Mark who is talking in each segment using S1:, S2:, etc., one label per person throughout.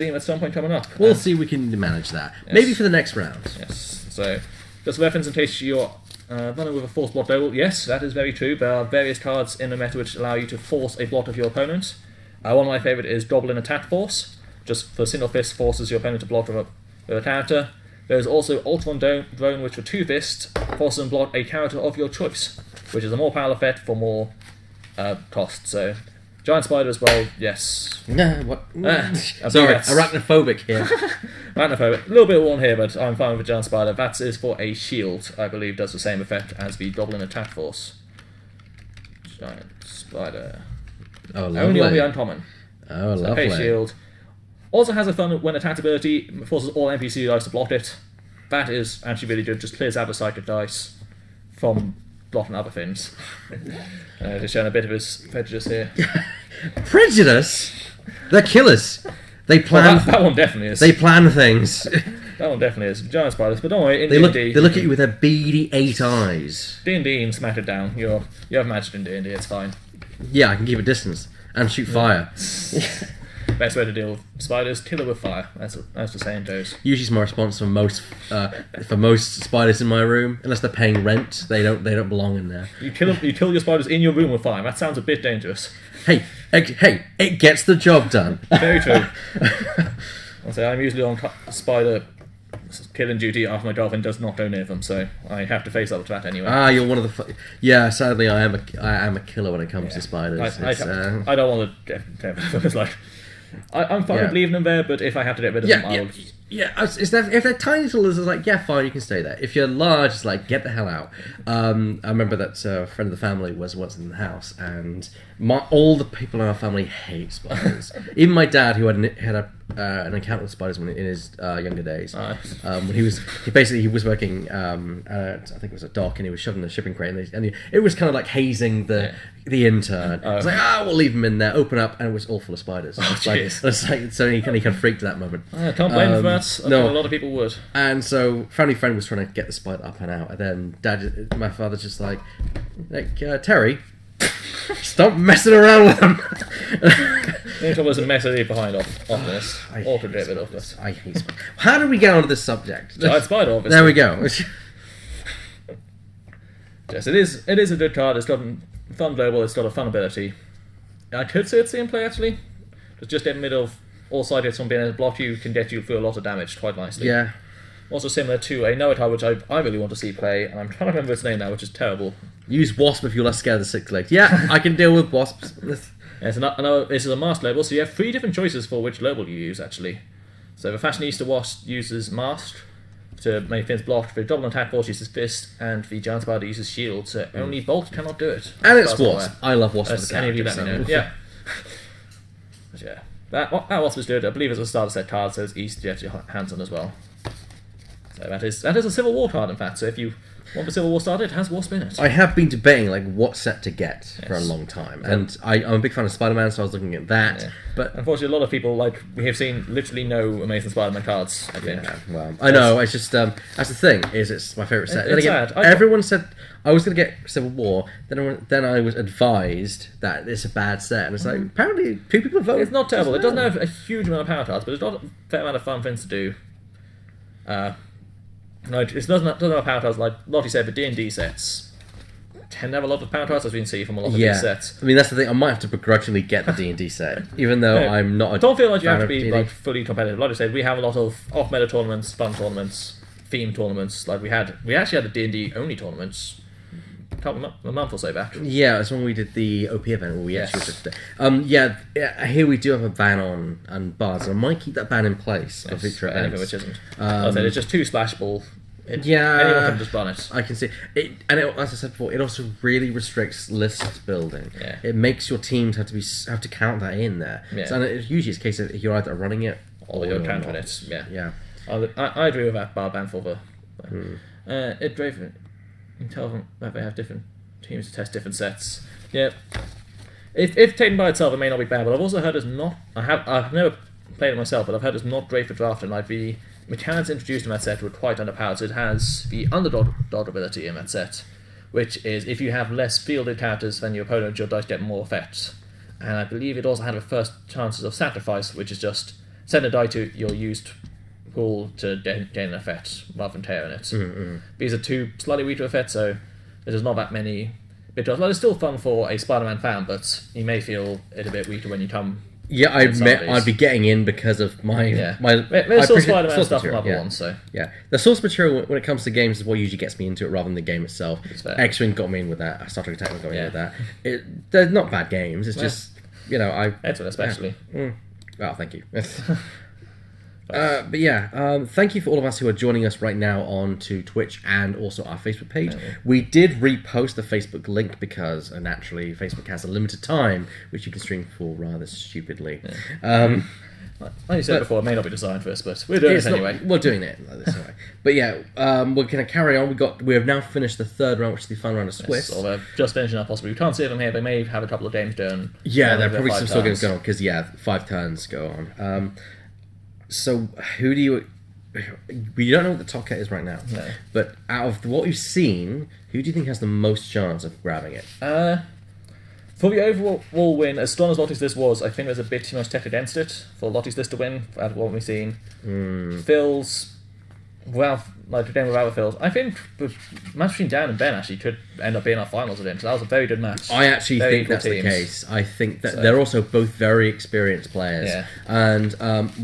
S1: at some point coming up.
S2: We'll see if we can manage that.
S1: Yes.
S2: Maybe for the next round.
S1: Yes. So, just reference in case you're running with a force blot global. Yes, that is very true. There are various cards in the meta which allow you to force a blot of your opponent. One of my favourite is Goblin Attack Force. Just for single fist forces your opponent to blot with a character. There's also Ultron Drone, which for 2 fists forces and blot a character of your choice, which is a more powerful effect for more cost. So, Giant Spider as well, yes.
S2: What?
S1: Sorry,
S2: arachnophobic here.
S1: Arachnophobic. A little bit worn here, but I'm fine with Giant Spider. That is for a shield, I believe, does the same effect as the Goblin Attack Force. Giant Spider.
S2: Oh, lovely.
S1: Only on the uncommon.
S2: Oh,
S1: so
S2: lovely.
S1: Okay, shield. Also has a fun when attacked ability, forces all NPC dice to block it. That is actually really good, just clears out the psychic dice from blocking other things. Just showing a bit of his prejudice here.
S2: Prejudice? They're killers. They plan.
S1: Well, that one definitely is.
S2: They plan things.
S1: That one definitely is. Giant spiders, but don't worry, in
S2: They
S1: D&D...
S2: look at you with their beady 8 eyes.
S1: D&D and smack it down. You have magic in D&D, it's fine.
S2: Yeah, I can keep a distance and shoot fire.
S1: Best way to deal with spiders, kill it with fire. That's the saying goes.
S2: Usually it's my response for most spiders in my room. Unless they're paying rent, they don't belong in there.
S1: You kill your spiders in your room with fire. That sounds a bit dangerous.
S2: Hey, it gets the job done.
S1: Very true. I'll say I'm usually on spider killing duty after my girlfriend does not go near them, so I have to face up to that anyway.
S2: You're one of the. Yeah, sadly, I am a killer when it comes to spiders.
S1: I don't want to get it's like I'm fine with leaving them there, but if I have to get rid of them, I'll...
S2: If they're tiny little lizards, like, yeah, fine, you can stay there. If you're large, it's like, get the hell out. I remember that a friend of the family was once in the house, and all the people in our family hate spiders. Even my dad, who had an encounter with spiders in his younger days. When he was working at, I think it was a dock, and he was shoving the shipping crate, and it was kind of like hazing the intern. It's like, we'll leave him in there, open up, and it was all full of spiders. So he kind of freaked at that moment.
S1: I can't blame him for that.
S2: No.
S1: A lot of people would.
S2: And so family friend was trying to get the spider up and out, and then my father's just like Terry, stop messing around with them.
S1: There's always a message behind off this. Awkward bit of this.
S2: I hate spiders. How did we get onto this subject?
S1: Giant spider, obviously.
S2: There we go.
S1: Yes, it is a good card. It's got fun global. It's got a fun ability. I could see it seeing play actually. It's just in the middle of all side hits from being able to block you can get you through a lot of damage quite nicely.
S2: Yeah.
S1: Also similar to a Noah card which I really want to see play, and I'm trying to remember its name now, which is terrible.
S2: Use Wasp if you're less scared of the 6 legs. Yeah, I can deal with Wasps.
S1: Yes, another, this is a masked global, so you have 3 different choices for which global you use actually. So the Fashionista Wasp uses masked to make things blocked, the Goblin Attack Force uses fist, and the Giant Spider uses shield, so only Bolt cannot do it.
S2: And it's Wasp. I love Wasp as a
S1: any of you let me know. Yeah. But yeah. That Wasp is good. I believe it's a starter set card, so it's easy to get your hands on as well. So that is a Civil War card, in fact. So if you want the Civil War started, it has Wasp in it.
S2: I have been debating what set to get for a long time, and I'm a big fan of Spider-Man, so I was looking at that. Yeah. But
S1: unfortunately, a lot of people we have seen literally no Amazing Spider-Man cards. I think.
S2: Yeah, well, I know. It's just that's the thing. It's my favorite set.
S1: It's sad.
S2: Everyone said I was going to get Civil War. Then I was advised that it's a bad set, and it's like apparently 2 people have voted.
S1: It's not terrible. It doesn't have a huge amount of power cards, but it's got a fair amount of fun things to do. No, it doesn't have power cards like Lottie said. The D&D sets tend to have a lot of power cards, as we can see from a lot of these sets.
S2: I mean, that's the thing. I might have to begrudgingly get the D&D set, even though I'm not.
S1: Don't feel like you have to be fully competitive. Like I said, we have a lot of off-meta tournaments, fun tournaments, theme tournaments. Like we actually had the D&D only tournaments a month or so back.
S2: Yeah, it's when we did the OP event where we actually did here we do have a ban on bars, and I might keep that ban in place for future events.
S1: Which isn't. Like I said, it's just too splashable.
S2: Anyone
S1: can just run it.
S2: I can see it, and as I said before, it also really restricts list building.
S1: Yeah.
S2: It makes your teams have to count that in there.
S1: Yeah.
S2: So usually it's a case of you're either running it
S1: or you're counting it.
S2: Yeah.
S1: I agree with that bar ban for the. It drove it. You can tell them that they have different teams to test different sets. Yeah. If taken by itself, it may not be bad, but I've also heard it's not. I've never played it myself, but I've heard it's not great for drafting. Like the mechanics introduced in that set were quite underpowered. So it has the underdog ability in that set, which is if you have less fielded characters than your opponent, your dice get more effects. And I believe it also had the first chances of sacrifice, which is just send a die to your used pool to gain an effect rather than tearing it. These are two slightly weaker effects, so there's not that many bit jobs. Well, it's still fun for a Spider-Man fan, but you may feel it a bit weaker when you come.
S2: Yeah, I'd be getting in because of my...
S1: There's still Spider-Man stuff from other ones, so...
S2: Yeah, the source material when it comes to games is what usually gets me into it rather than the game itself. X-Wing got me in with that, Star Trek Attack got me in with that. They're not bad games, it's just,
S1: X-Wing especially.
S2: Well, thank you. But yeah, thank you for all of us who are joining us right now on to Twitch and also our Facebook page. We did repost the Facebook link because naturally Facebook has a limited time which you can stream for rather stupidly.
S1: Like you said before, it may not be designed for us, but we're doing it anyway.
S2: We're doing it this way. But yeah, we're going to carry on. We have now finished the third round, which is the final round of Swiss.
S1: Yes, or they're just finishing up possibly. We can't see them here. They may have a couple of games done.
S2: Yeah, there are probably some still games going on because 5 turns go on. So, who do you... We don't know what the top cat is right now.
S1: No.
S2: But out of what we've seen, who do you think has the most chance of grabbing it?
S1: For the overall win, as strong as Lottie's list was, I think there's a bit too much tech against it for Lottie's list to win, out of what we've seen. Phil's... Well, like the game without Phil's, I think the match between Dan and Ben actually could end up being our finals again, so that was a very good match.
S2: I actually think that's the case. I think that they're also both very experienced players.
S1: Yeah.
S2: And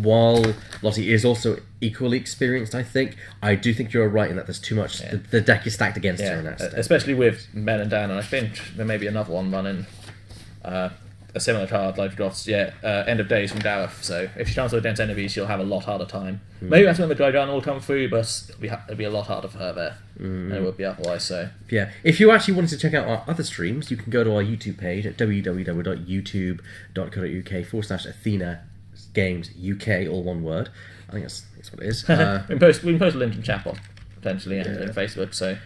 S2: while Lottie is also equally experienced, I do think you're right in that there's too much... Yeah. The deck is stacked against her in that state.
S1: Especially with Ben and Dan, and I think there may be another one running a similar card like we've got End of Days from Gareth, so if she transfers against enemies she'll have a lot harder time. Maybe that's when the Dragon will come through, but it'll be a lot harder for her there than it would be otherwise. So
S2: yeah, if you actually wanted to check out our other streams, you can go to our YouTube page at www.youtube.co.uk/Athena Games UK, all one word. I think that's what it is.
S1: We can post a link in chat box potentially and in Facebook, so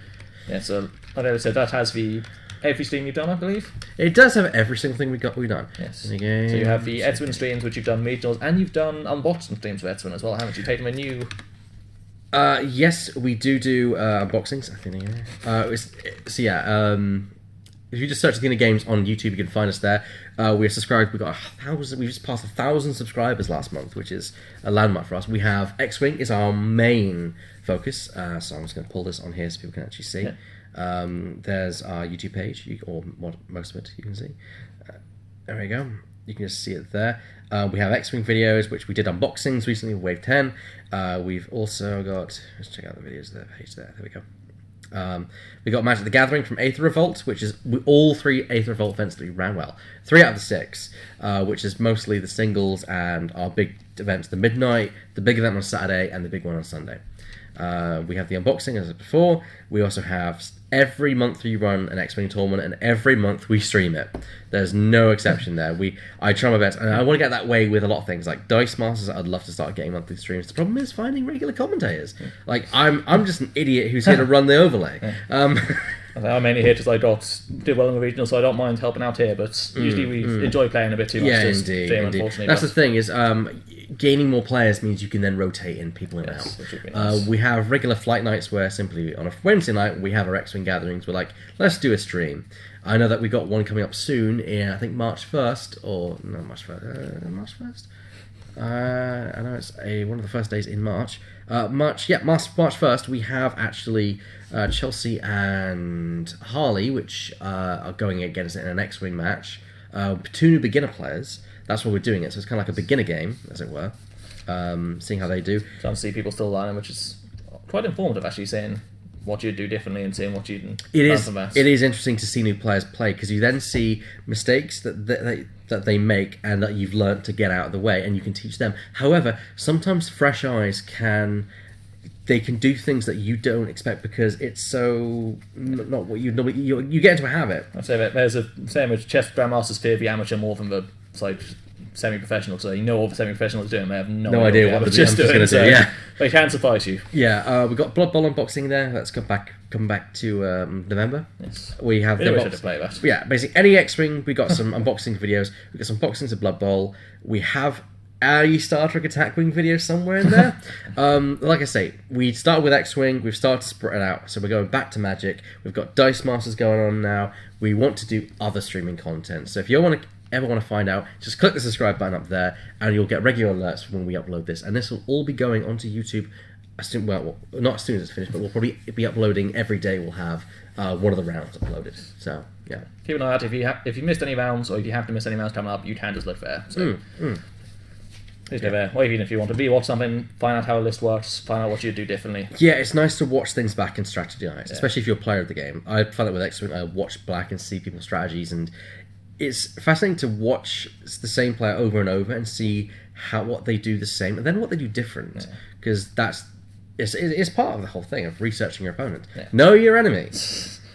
S1: so like I said, that has every stream you've done, I believe.
S2: It does have every single thing we've done.
S1: Yes. So you have the Edwin streams, which you've done regionals, and you've done unboxing streams for Edwin as well, haven't you? Taken a new...
S2: Yes, we do unboxings. Athena. If you just search Athena Games on YouTube, you can find us there. We're subscribed. We got 1,000. We just passed 1,000 subscribers last month, which is a landmark for us. We have X-Wing is our main focus. So I'm just going to pull this on here so people can actually see. Yeah. There's our YouTube page, or most of it you can see. There we go. You can just see it there. We have X-Wing videos, which we did unboxings recently with Wave 10. We've also got... Let's check out the videos of the page there. There we go. We got Magic the Gathering from Aether Revolt, which is all 3 Aether Revolt events that we ran well. 3 out of the 6, which is mostly the singles and our big events, the Midnight, the big event on Saturday, and the big one on Sunday. We have the unboxing, as I said before. We also have every month we run an X-Wing tournament, and every month we stream it. There's no exception there. I try my best, and I want to get that way with a lot of things. Like Dice Masters, I'd love to start getting monthly streams. The problem is finding regular commentators. Like, I'm just an idiot who's here to run the overlay.
S1: I'm mainly here because I did well in the regional, so I don't mind helping out here, but usually we enjoy playing a bit too much.
S2: Yeah, indeed. That's the thing, is gaining more players means you can then rotate in people in and out. Nice. We have regular flight nights where simply on a Wednesday night we have our X-Wing gatherings. We're like, let's do a stream. I know that we got one coming up soon in, I think, March 1st, or no, March 1st? I know it's one of the first days in March. March 1st, we have actually Chelsea and Harley, which are going against it in an X-Wing match. 2 new beginner players. That's why we're doing it. So it's kind of like a beginner game, as it were. Seeing how they do.
S1: So I see people still learning, which is quite informative, actually, saying what you'd do differently and seeing what you'd learn from that.
S2: It is interesting to see new players play, because you then see mistakes that they make and that you've learnt to get out of the way, and you can teach them. However, sometimes fresh eyes can do things that you don't expect because it's so not what you normally... You get into a habit.
S1: I'd say that there's a saying with chess grandmasters fear the amateur more than the semi-professional, so you know what the semi-professionals are doing, they have no idea what they're doing. Yeah. They can suffice you.
S2: Yeah, we've got Blood Bowl unboxing there. Let's come back to November.
S1: Yes.
S2: We have
S1: to play that.
S2: Yeah, basically any X-Wing, we got some unboxing videos. We got some unboxings of Blood Bowl. We have a Star Trek Attack Wing video somewhere in there. Like I say, we started with X-Wing, we've started to spread it out, so we're going back to Magic. We've got Dice Masters going on now. We want to do other streaming content. So if you want to ever want to find out, just click the subscribe button up there, and you'll get regular alerts when we upload this. And this will all be going onto YouTube as soon, well, not as soon as it's finished, but we'll probably be uploading every day. We'll have one of the rounds uploaded. So yeah,
S1: keep an eye out if you missed any rounds, or if you have to miss any rounds coming up, you can just look there. So please go there. Or even if you want to rewatch something, find out how a list works, find out what you'd do differently.
S2: Yeah, it's nice to watch things back and strategize, especially if you're a player of the game. I found it with X-Wing. I watch back and see people's strategies, and it's fascinating to watch the same player over and over and see what they do the same and then what they do different, because it's part of the whole thing of researching your opponent. Know your enemy.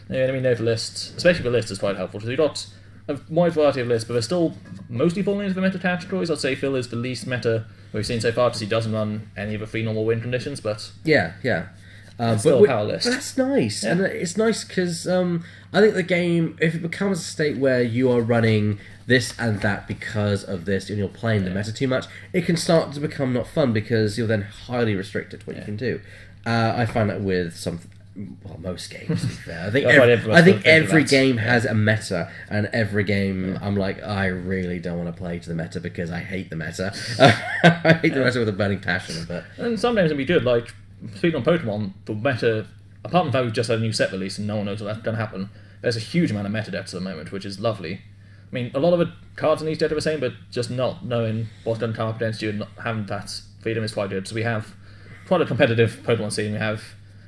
S1: Know your enemy, know the list. Especially the list is quite helpful, because you've got a wide variety of lists, but they're still mostly falling into the meta categories. I'd say Phil is the least meta we've seen so far, because he doesn't run any of the 3 normal win conditions, but
S2: yeah.
S1: still a power list.
S2: But that's nice, and it's nice because I think the game, if it becomes a state where you are running this and that because of this, and you're playing the meta too much, it can start to become not fun, because you're then highly restricted what you can do. I find that with most games, to be fair. I think every game has a meta, and every game I'm like, I really don't want to play to the meta because I hate the meta. I hate the meta with a burning passion. But
S1: and some games can be good, like speaking on Pokemon, the meta, apart from that we've just had a new set release and no one knows what that's going to happen, there's a huge amount of meta depth at the moment, which is lovely. I mean, a lot of the cards in each deck are the same, but just not knowing what's going to come up against you and not having that freedom is quite good. So we have quite a competitive Pokemon scene. We have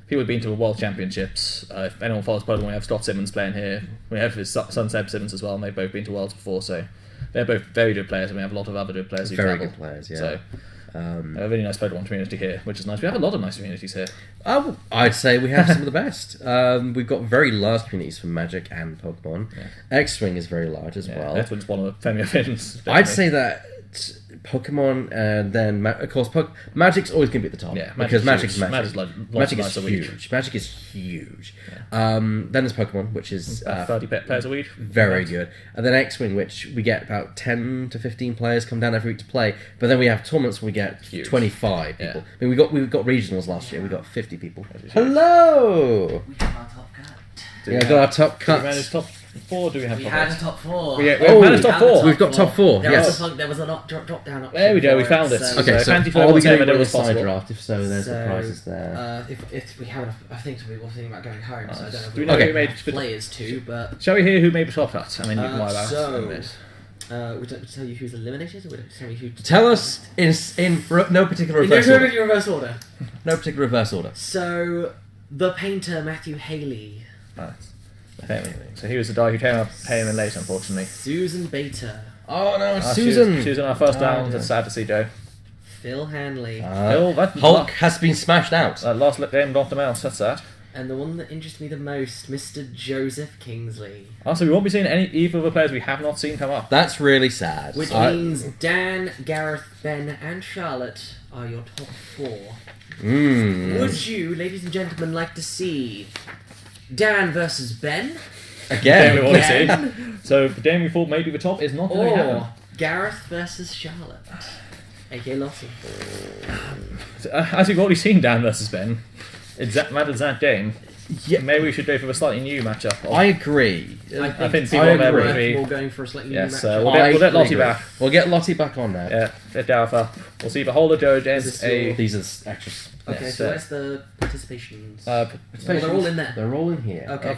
S1: people who've been to the World Championships. If anyone follows Pokemon, we have Scott Simmons playing here. We have his son Seb Simmons as well, and they've both been to Worlds before, so they're both very good players, and we have a lot of other good players who
S2: very
S1: travel.
S2: good players, yeah.
S1: So, a really nice Pokemon community here, which is nice. We have a lot of nice communities here.
S2: I'd say we have some of the best. We've got very large communities for Magic and Pokemon. X-Wing is very large as well.
S1: X-Wing's one of the premier fans.
S2: I'd say that Pokemon, and then of course Magic's always going to be at the top.
S1: Yeah,
S2: because Magic's
S1: Magic
S2: is huge. Magic is huge. Then there's Pokemon, which is
S1: 30 pairs a week.
S2: Very good. And then X-Wing, which we get about 10 to 15 players come down every week to play. But then we have tournaments where we get 25 people. I mean, we got regionals last year. We got 50 people. Hello.
S3: We have our top cut.
S2: Yeah, got our top cut.
S1: Do we manage top 4? Do we have
S3: We
S1: top
S3: had
S1: 8?
S3: a top 4.
S1: We managed top 4.
S2: We've got top 4. Yes.
S3: There was a lot drop down option.
S1: There we go. We found it.
S2: Okay, so
S1: Fantasy
S2: are we going
S1: Football
S2: to
S1: was
S2: side
S1: possible.
S2: draft? If so, there's the prizes there.
S3: If we have enough, I think we were thinking about going home, so I don't know if
S1: Do we
S3: we
S1: know
S3: have
S1: who made
S3: players too, but...
S1: Shall we hear who made the top cut? I mean, you can lie about it.
S3: We don't tell you who's eliminated, or we don't tell you who...
S2: Tell us in no particular reverse order.
S3: In reverse order.
S2: No particular reverse order.
S3: So, the painter Matthew Haley.
S1: Right. So he was the guy who came in late, unfortunately.
S3: Susan Bater.
S2: Oh no, Susan!
S1: She was in our first round. It's sad to see, Joe.
S3: Phil Hanley.
S2: Hulk has been smashed out.
S1: Last game knocked him out. That's sad.
S3: And the one that interests me the most, Mr. Joseph Kingsley.
S1: Also, we won't be seeing either of the players we have not seen come up.
S2: That's really sad.
S3: Which means Dan, Gareth, Ben, and Charlotte are your top 4. Would you, ladies and gentlemen, like to see Dan versus Ben?
S2: Again.
S1: We want to see. So the game we thought maybe the top is not going to happen.
S3: Or Gareth versus Charlotte, aka Lottie.
S1: So, as you've already seen Dan versus Ben, exact game.
S2: Yeah.
S1: Maybe we should go for a slightly new matchup.
S2: I agree.
S1: I think
S2: I agree.
S3: We're going for a slightly new matchup.
S1: We'll get Lottie back.
S2: We'll get Lottie back on now.
S1: Yeah, get Gareth up. We'll see Beholder Joe against
S2: These are the extras.
S3: Okay,
S1: Yes,
S3: so where's the participations?
S1: Well,
S3: they're all in there.
S2: They're all in here.
S3: Okay.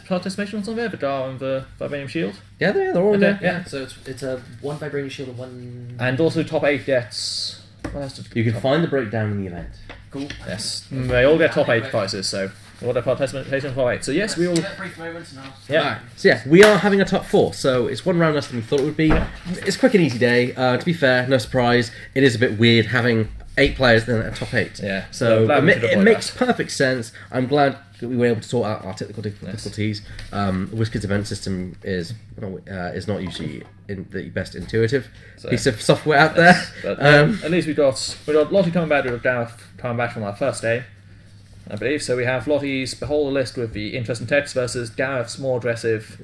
S1: Participation on there, Vidar and the Vibranium Shield.
S2: Yeah, they're all in there.
S1: Yeah.
S3: So it's a 1 Vibranium Shield and 1...
S1: And also top 8 gets... What else did
S2: You can find the breakdown in the event.
S3: Cool.
S1: Yes, they all get top 8 prizes, so all their participation top 8. So yes, we all...
S3: Brief moments now.
S1: Yeah.
S2: So yeah, we are having a top 4, so it's one round less than we thought it would be. It's a quick and easy day. To be fair, no surprise, it is a bit weird having 8 players than a top 8.
S1: Yeah.
S2: So
S1: glad we could
S2: it
S1: avoid
S2: makes
S1: that.
S2: perfect sense. I'm glad that we were able to sort out our technical difficulties. WizKids event system is not usually the best intuitive piece of software out there.
S1: But at least we've got Lottie coming back with Gareth coming back from our first day, I believe. So we have Lottie's Beholder list with the interesting text versus Gareth's more aggressive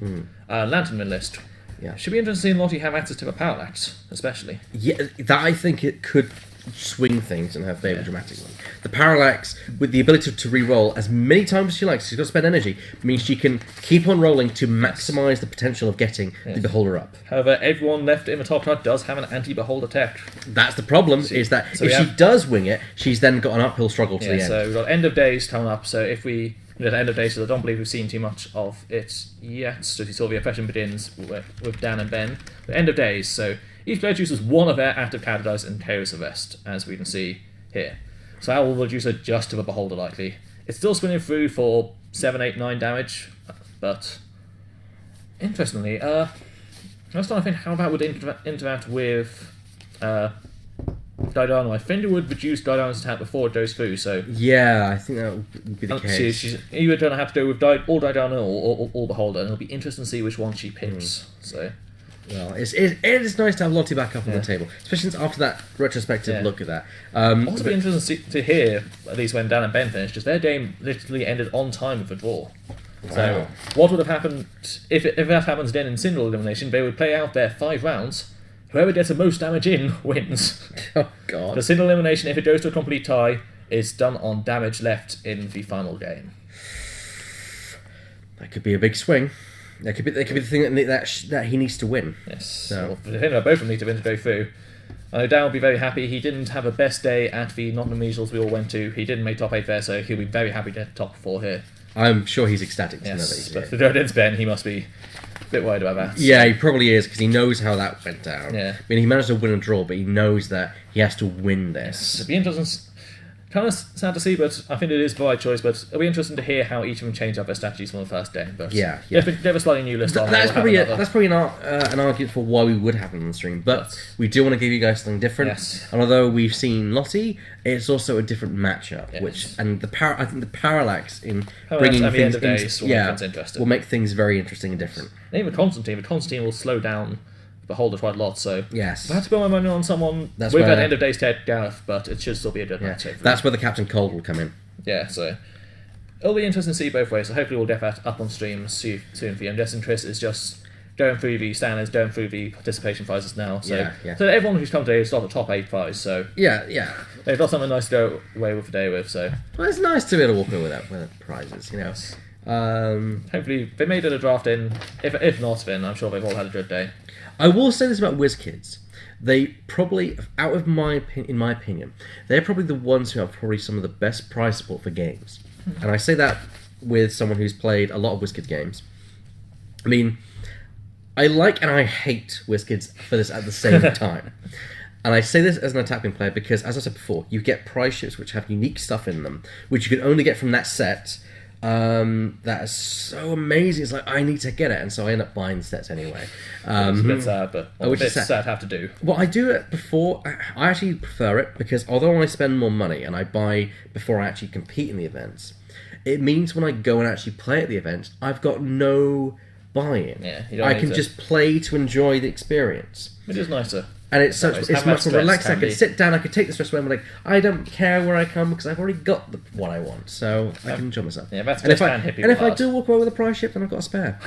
S1: Lanternman list.
S2: Yeah.
S1: Should be interesting seeing Lottie have access to the Parallax, especially.
S2: Yeah, that I think it could swing things in her favour dramatically. The Parallax, with the ability to re-roll as many times as she likes, she's got to spend energy, means she can keep on rolling to maximise the potential of getting the Beholder up.
S1: However, everyone left in the top card does have an anti-Beholder tech.
S2: That's the problem, is that if she does wing it, she's then got an uphill struggle to the end.
S1: So we've got End of Days coming up, so if we... At End of Days, I don't believe we've seen too much of it yet, so you saw the oppression begins with Dan and Ben. The End of Days, so each player chooses one of their active counter dice and carries the rest, as we can see here. So I will reduce it just to the Beholder likely. It's still spinning through for 7, 8, 9 damage, but interestingly, I was trying to think how that would interact with Daidano. I think it would reduce Daidano's attack before it goes through, so...
S2: Yeah, I think that would be the case.
S1: She's either going to have to go with all Daidano or Beholder, and it'll be interesting to see which one she picks, so...
S2: Well, it is nice to have Lottie back up on the table, especially since after that retrospective look at that.
S1: Also, be interesting to hear, at least when Dan and Ben finished, just their game literally ended on time with a draw.
S2: Wow.
S1: So, what would have happened if that happens then in single elimination? They would play out their 5 rounds. Whoever gets the most damage in wins.
S2: Oh God!
S1: The single elimination, if it goes to a complete tie, is done on damage left in the final game.
S2: That could be a big swing. That could be the thing that he needs to win.
S1: Yes.
S2: So
S1: I think both of them need to win to go through. I know Dan will be very happy. He didn't have a best day at the Nottingham Regionals we all went to. He didn't make top 8 there, so he'll be very happy to get top 4 here.
S2: I'm sure he's ecstatic to know that
S1: Yes,
S2: he's
S1: but
S2: here.
S1: to go against Ben, he must be a bit worried about that.
S2: Yeah, he probably is, because he knows how that went down.
S1: Yeah.
S2: I mean, he managed to win a draw, but he knows that he has to win this.
S1: It'd be interesting. Kind of sad to see, but I think it is the right choice. But it'll be interesting to hear how each of them change up their strategies from the first day. But
S2: Yeah.
S1: they have a slightly new list on.
S2: That's probably an argument for why we would have him on the stream. But we do want to give you guys something different.
S1: Yes.
S2: And although we've seen Lottie, it's also a different matchup.
S1: Yes.
S2: I think the parallax in
S1: Parallax
S2: bringing
S1: at the
S2: things
S1: end of days will make things interesting.
S2: will make things very interesting and different.
S1: Even the Constantine will slow down Beholder quite a lot. So
S2: Yes.
S1: I had to put my money on someone
S2: That's
S1: with
S2: where-
S1: that end of days Ted Gareth, but it should still be a good match.
S2: That's where the Captain Cold will come in.
S1: Yeah, so it'll be interesting to see both ways. So hopefully we'll get that up on stream soon for you. I'm guessing Chris is just going through the standards, going through the participation prizes now. So,
S2: Yeah.
S1: so everyone who's come today has got the top 8 prize. So
S2: Yeah.
S1: they've got something nice to go away with the day with. So
S2: Well, it's nice to be able to walk away with prizes, you know.
S1: hopefully they made it a draft in. If not, then I'm sure they've all had a good day.
S2: I will say this about WizKids. They probably, in my opinion, they're probably the ones who have probably some of the best prize support for games. And I say that with someone who's played a lot of WizKids games. I mean, I like and I hate WizKids for this at the same time. And I say this as an attacking player because, as I said before, you get prize ships which have unique stuff in them, which you can only get from that set. That is so amazing. It's like, I need to get it, and so I end up buying the sets anyway.
S1: It's a bit sad, but
S2: which
S1: a
S2: is
S1: bit
S2: sad.
S1: sad to have to do.
S2: Well, I do it before. I actually prefer it because although I spend more money and I buy before I actually compete in the events, it means when I go and actually play at the events, I've got no buy-in.
S1: Yeah, you don't
S2: I
S1: need
S2: can
S1: to-
S2: just play to enjoy the experience.
S1: It is nicer.
S2: And it's
S1: Have
S2: much
S1: that
S2: more
S1: stress
S2: relaxed. I
S1: can
S2: can
S1: be-
S2: sit down. I can take the stress away. I'm like, I don't care where I come because I've already got what I want, so I can enjoy myself.
S1: Yeah, that's
S2: and if
S1: can hit people
S2: and if I
S1: hard.
S2: do walk away with a prize ship, then I've got a spare.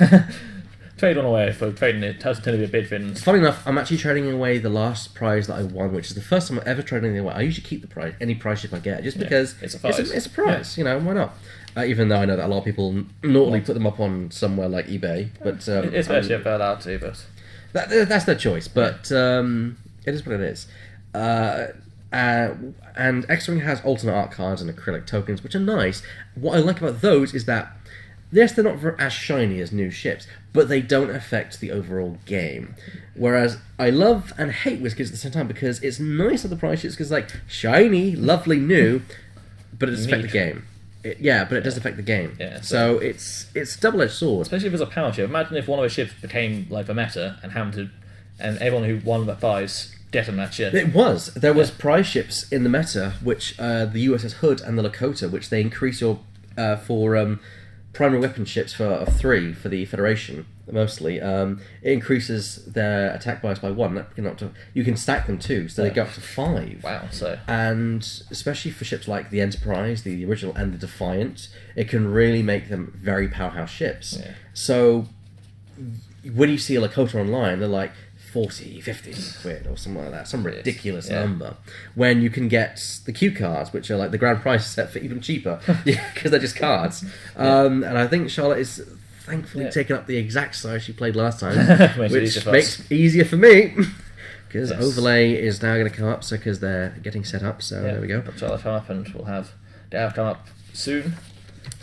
S1: Trade one away for trading it does tend to be a bid thing.
S2: Funny enough, I'm actually trading away the last prize that I won, which is the first time I've ever traded anything away. I usually keep the prize, any prize ship I get, just because
S1: it's a prize.
S2: It's a prize. You know, why not? Even though I know that a lot of people normally put them up on somewhere like eBay, but
S1: Especially if they're allowed to, but
S2: that's their choice. But it is what it is. And X-Wing has alternate art cards and acrylic tokens, which are nice. What I like about those is that, yes, they're not as shiny as new ships, but they don't affect the overall game. Whereas I love and hate WizKids at the same time because it's nice at the price ships because, like, shiny, lovely, new, but it does affect the game. But it does affect the game.
S1: Yeah,
S2: so it's a double-edged sword.
S1: especially if it's a power ship. Imagine if one of those ships became like the meta and everyone who won the prize get on that ship.
S2: It was. There was prize ships in the meta, which the USS Hood and the Lakota, which they increase your for primary weapon ships of 3 for the Federation mostly. It increases their attack bias by 1. You can stack them too, so they go up to 5.
S1: Wow, so
S2: And especially for ships like the Enterprise, the original, and the Defiant, it can really make them very powerhouse ships.
S1: Yeah.
S2: So when you see a Lakota online, they're like 40, 50 quid or something like that, some ridiculous number, when you can get the cue cards, which are like the grand prize set for even cheaper, because they're just cards. And I think Charlotte is thankfully taking up the exact size she played last time, which makes it easier for me, because overlay is now going to come up, so because they're getting set up, so there we go.
S1: Charlotte come up, and we'll have Dav come up soon.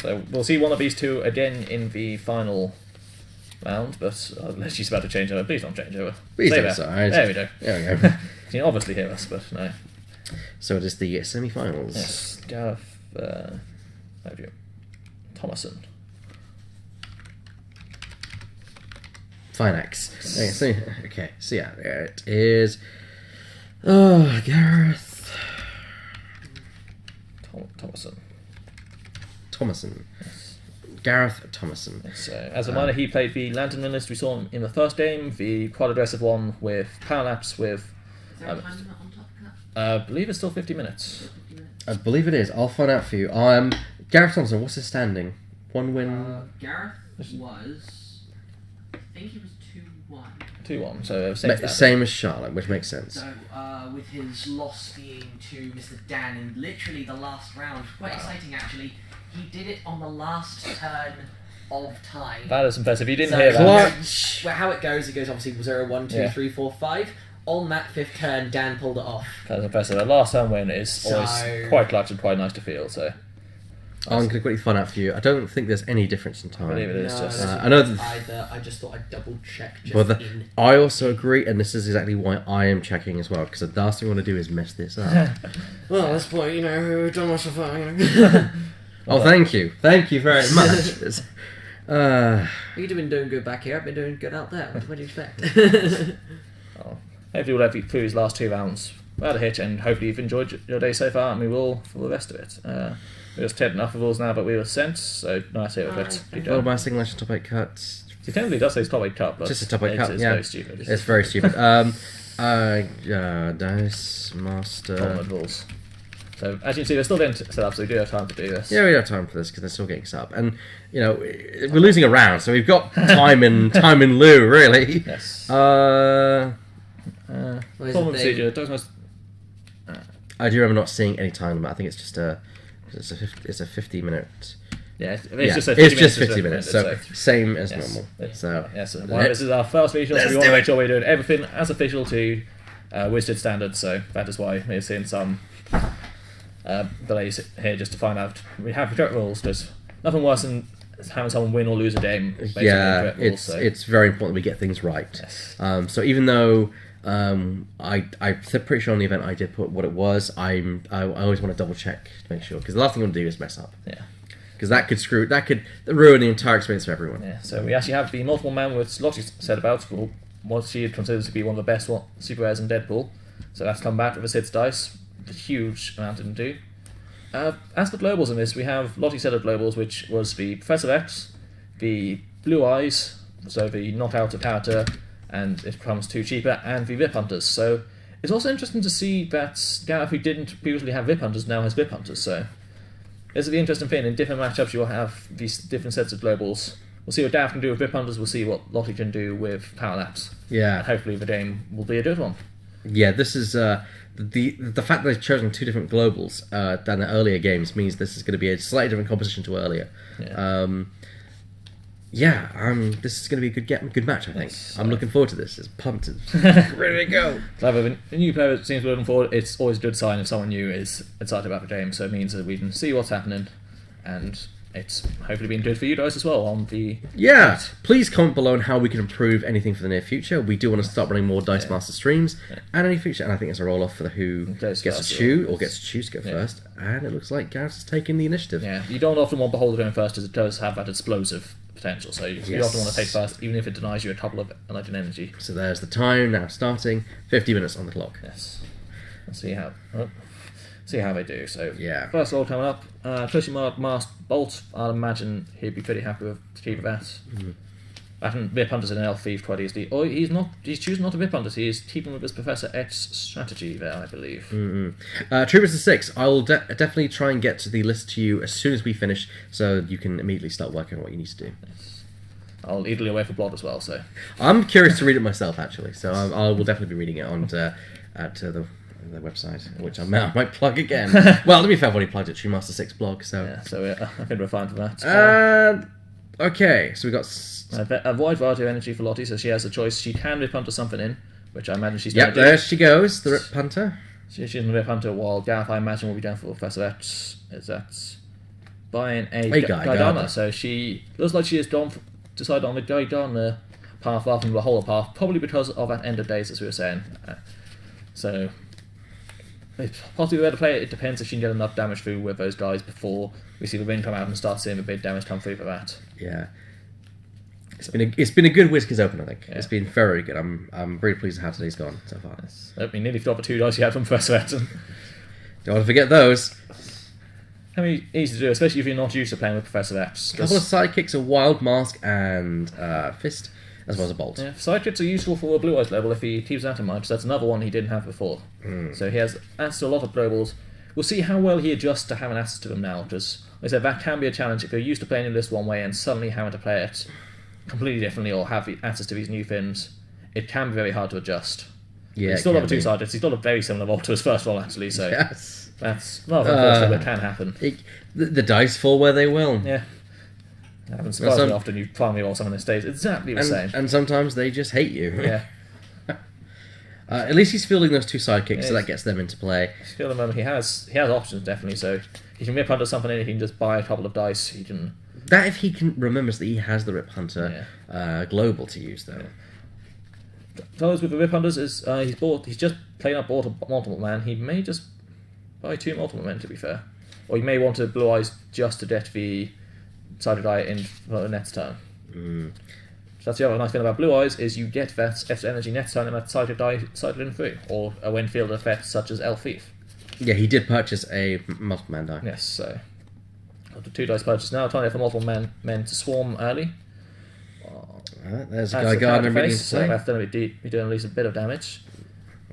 S1: So we'll see one of these two again in the final round, but unless she's about to change over, please don't change over.
S2: Please
S1: Stay
S2: don't,
S1: there. There we go.
S2: There we go.
S1: You can obviously hear us, but no.
S2: So it is the semi-finals.
S1: Yes, Gareth, Thomason.
S2: Finax. Okay, so yeah, there it is. Oh, Gareth. Thomason.
S1: Yes.
S2: Gareth Thomason.
S1: So, as a minor, he played the Lantern Minimalist. We saw him in the first game, the quite aggressive one with power laps with.
S3: Is there a time limit on Top Cut?
S1: I believe it's still 50 minutes.
S2: I believe it is. I'll find out for you. Gareth Thompson, what's his standing? 1 win?
S3: Gareth was... I think he was 2-1.
S1: 2-1, so
S2: same as Charlotte, which makes sense.
S3: So, with his loss being to Mr. Dan in literally the last round, quite exciting actually, he did it on the last turn of time.
S1: That is impressive. You didn't hear that.
S3: Well, how it goes obviously 0, 1, 2, 3, 4, 5. On that 5th turn, Dan pulled it off.
S1: That's impressive. A last turn win is always quite clutch and quite nice to feel, so...
S2: I'm going to quickly find out for you. I don't think there's any difference in time.
S1: I believe it is just...
S2: I know that...
S3: I just thought I'd double check
S2: I also agree, and this is exactly why I am checking as well, because the last thing I want to do is mess this up.
S3: Well, that's why, we've done much so far,
S2: Oh, thank you. Thank you very much.
S3: You've been doing good back here, I've been doing good out there. What do you expect?
S1: Hopefully we'll have through his last 2 rounds without a hitch, and hopefully you've enjoyed your day so far, and we will for the rest of it. We're just heading off the rules now, but we were sent, so nice here with it.
S2: What about Singlish top 8 cuts?
S1: It technically does say top 8 cut, but
S2: just a top 8 cut,
S1: it's
S2: yeah.
S1: very stupid.
S2: It's very stupid. Dice Master...
S1: rules. So, as you can see, they're still getting set up, so we do have time to do this.
S2: Yeah, we have time for this, because they're still getting set up. And, we're losing a round, so we've got time in lieu, really.
S1: Yes.
S3: What is
S1: Formal
S3: the
S1: procedure.
S2: I do remember not seeing any time limit. I think it's just it's a 50-minute...
S1: Yeah,
S2: it's just 50 minutes, so same as normal. So
S1: this is our first feature, so we want to make sure we're doing everything as official to Wizard standards, so that is why we're seeing some delays here just to find out. We have the correct rules, there's nothing worse than having someone win or lose a game based on the correct rules.
S2: It's very important that we get things right.
S1: Yes.
S2: So even though I'm pretty sure on the event I did put what it was, I always want to double check to make sure, because the last thing I want to do is mess up.
S1: Yeah.
S2: Because that could ruin the entire experience for everyone.
S1: Yeah. So we actually have the multiple man with Lottie said about for what she considers to be one of the best super rares in Deadpool. So that's come back with a 6 dice, a huge amount to do. As for globals in this, we have Lottie set of globals, which was the Professor X, the Blue Eyes, so the not out of character, and it becomes 2 cheaper, and the Vip Hunters. So it's also interesting to see that Gareth, who didn't previously have Vip Hunters, now has Vip Hunters. So this is the interesting thing. In different matchups, you'll have these different sets of globals. We'll see what Dav can do with Vip Hunters. We'll see what Lottie can do with Power Laps.
S2: Yeah.
S1: And hopefully the game will be a good one.
S2: Yeah, this is the fact that they've chosen 2 different globals than the earlier games means this is going to be a slightly different composition to earlier.
S1: Yeah.
S2: This is going to be a good match, I think.
S1: Yes.
S2: I'm looking forward to this. It's pumped. Ready to go.
S1: Clever. A new player seems to be looking forward. It's always a good sign if someone new is excited about the game, so it means that we can see what's happening, and it's hopefully been good for you guys as well on the...
S2: Yeah, please comment below on how we can improve anything for the near future. We do want to start running more Dice Master streams and any future, and I think it's a roll-off for the who gets to choose or gets to choose to go first, and it looks like Gareth is taking the initiative.
S1: Yeah, you don't often want Beholder going first, as it does have that explosive potential, so you often want to take first, even if it denies you a couple of legend energy.
S2: So there's the time now starting, 50 minutes on the clock.
S1: Yes. Let's see how they do. So
S2: yeah.
S1: First roll coming up, Twisty Mask Bolt. I'd imagine he'd be pretty happy with to keep that. I can Vip Hunters an Elf Thief quite easily. Or he's choosing not to Vip Hunters, he's keeping with his Professor X strategy there, I believe.
S2: Troopers to 6. I will definitely try and get to the list to you as soon as we finish, so you can immediately start working on what you need to do.
S1: Yes. I'll eagerly away for blood as well. So
S2: I'm curious to read it myself, actually. So I will definitely be reading it on at the website, which I might plug again. Well, to be fair, I've already plugged it. True 6 blog. So
S1: yeah, so I think we're fine for that.
S2: Okay, so we got
S1: a wide variety of energy for Lottie, so she has a choice. She can Rip Hunter something in, which I imagine she's going to do.
S2: There she goes, the Rip Hunter.
S1: She's going to Rip Hunter, while Gareth, I imagine, will be down for Professor X. Is that buying a Gaidana? So she looks like she has decided on the Gaidana path rather than the whole path, probably because of that end of days, as we were saying. So it's possibly the way to play it. It depends if she can get enough damage through with those guys before we see the wind come out and start seeing the big damage come through for that.
S2: Yeah. It's been a good Whiskers Open, I think.
S1: Yeah.
S2: It's been very good. I'm very pleased with how today's gone so far.
S1: I mean, nearly forgot the 2 dice you had from Professor X.
S2: Don't want to forget those.
S1: Can be easy to do, especially if you're not used to playing with Professor X.
S2: A couple of sidekicks, a Wild Mask and Fist, as well as a Bolt.
S1: Yeah, sidekicks are useful for a Blue Eyes level if he keeps that in mind, because that's another one he didn't have before. So he has access to a lot of globals. We'll see how well he adjusts to having access to them now, because, like I said, that can be a challenge if you're used to playing in this one way and suddenly having to play it completely differently or have access to these new things. It can be very hard to adjust.
S2: Yeah,
S1: he's still got the 2 sidekicks. He's got a very similar vault to his first one, actually, so
S2: yes.
S1: That's rather unfortunate, but it can happen.
S2: The dice fall where they will.
S1: Yeah. It happens surprisingly often. You finally roll something that stays exactly the same.
S2: And sometimes they just hate you.
S1: Yeah.
S2: At least he's fielding those 2 sidekicks, so that gets them into play.
S1: Still, at the moment, he has options, definitely, so he can Rip Hunter something in, he can just buy a couple of dice, he can...
S2: That if he can remembers that he has the Rip Hunter global to use, though.
S1: Yeah. The with the Rip Hunters is he's just plain up bought a multiple man. He may just buy 2 multiple men, to be fair. Or you may want to Blue Eyes just to get the sided die in the next turn. So that's the other nice thing about Blue Eyes is you get that extra energy next turn and that sided die sided in through. Or a when fielded effect such as Elf Thief.
S2: Yeah, he did purchase a multiple man die.
S1: Yes, so after 2 dice purchase now, trying to get for multiple men to swarm early.
S2: There's a guy Gardner ready to
S1: so
S2: play.
S1: that's going to be doing at least a bit of damage.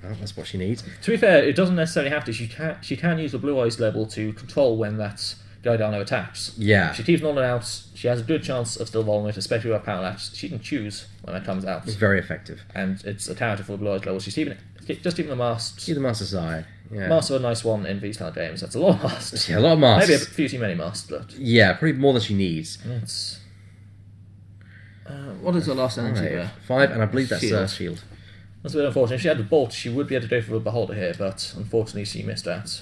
S2: Well, that's what she needs.
S1: To be fair, it doesn't necessarily have to. She can use the Blue Eyes level to control when that Gaidana attacks.
S2: Yeah.
S1: If she keeps Nolan out, she has a good chance of still rolling it, especially with her power latch. She can choose when that comes out.
S2: It's very effective.
S1: And it's a character for the Blue Eyes level. She's just even the masks.
S2: See the Master's Eye. Yeah.
S1: Masks are a nice one in these kind of games. That's a lot of masks.
S2: Yeah, a lot of masks.
S1: Maybe a few too many masks, but...
S2: Yeah, probably more than she needs.
S1: It's... what is her last energy there?
S2: 5, and I believe that's shield.
S1: That's a bit unfortunate. If she had the bolt, she would be able to go for the Beholder here, but unfortunately she missed that.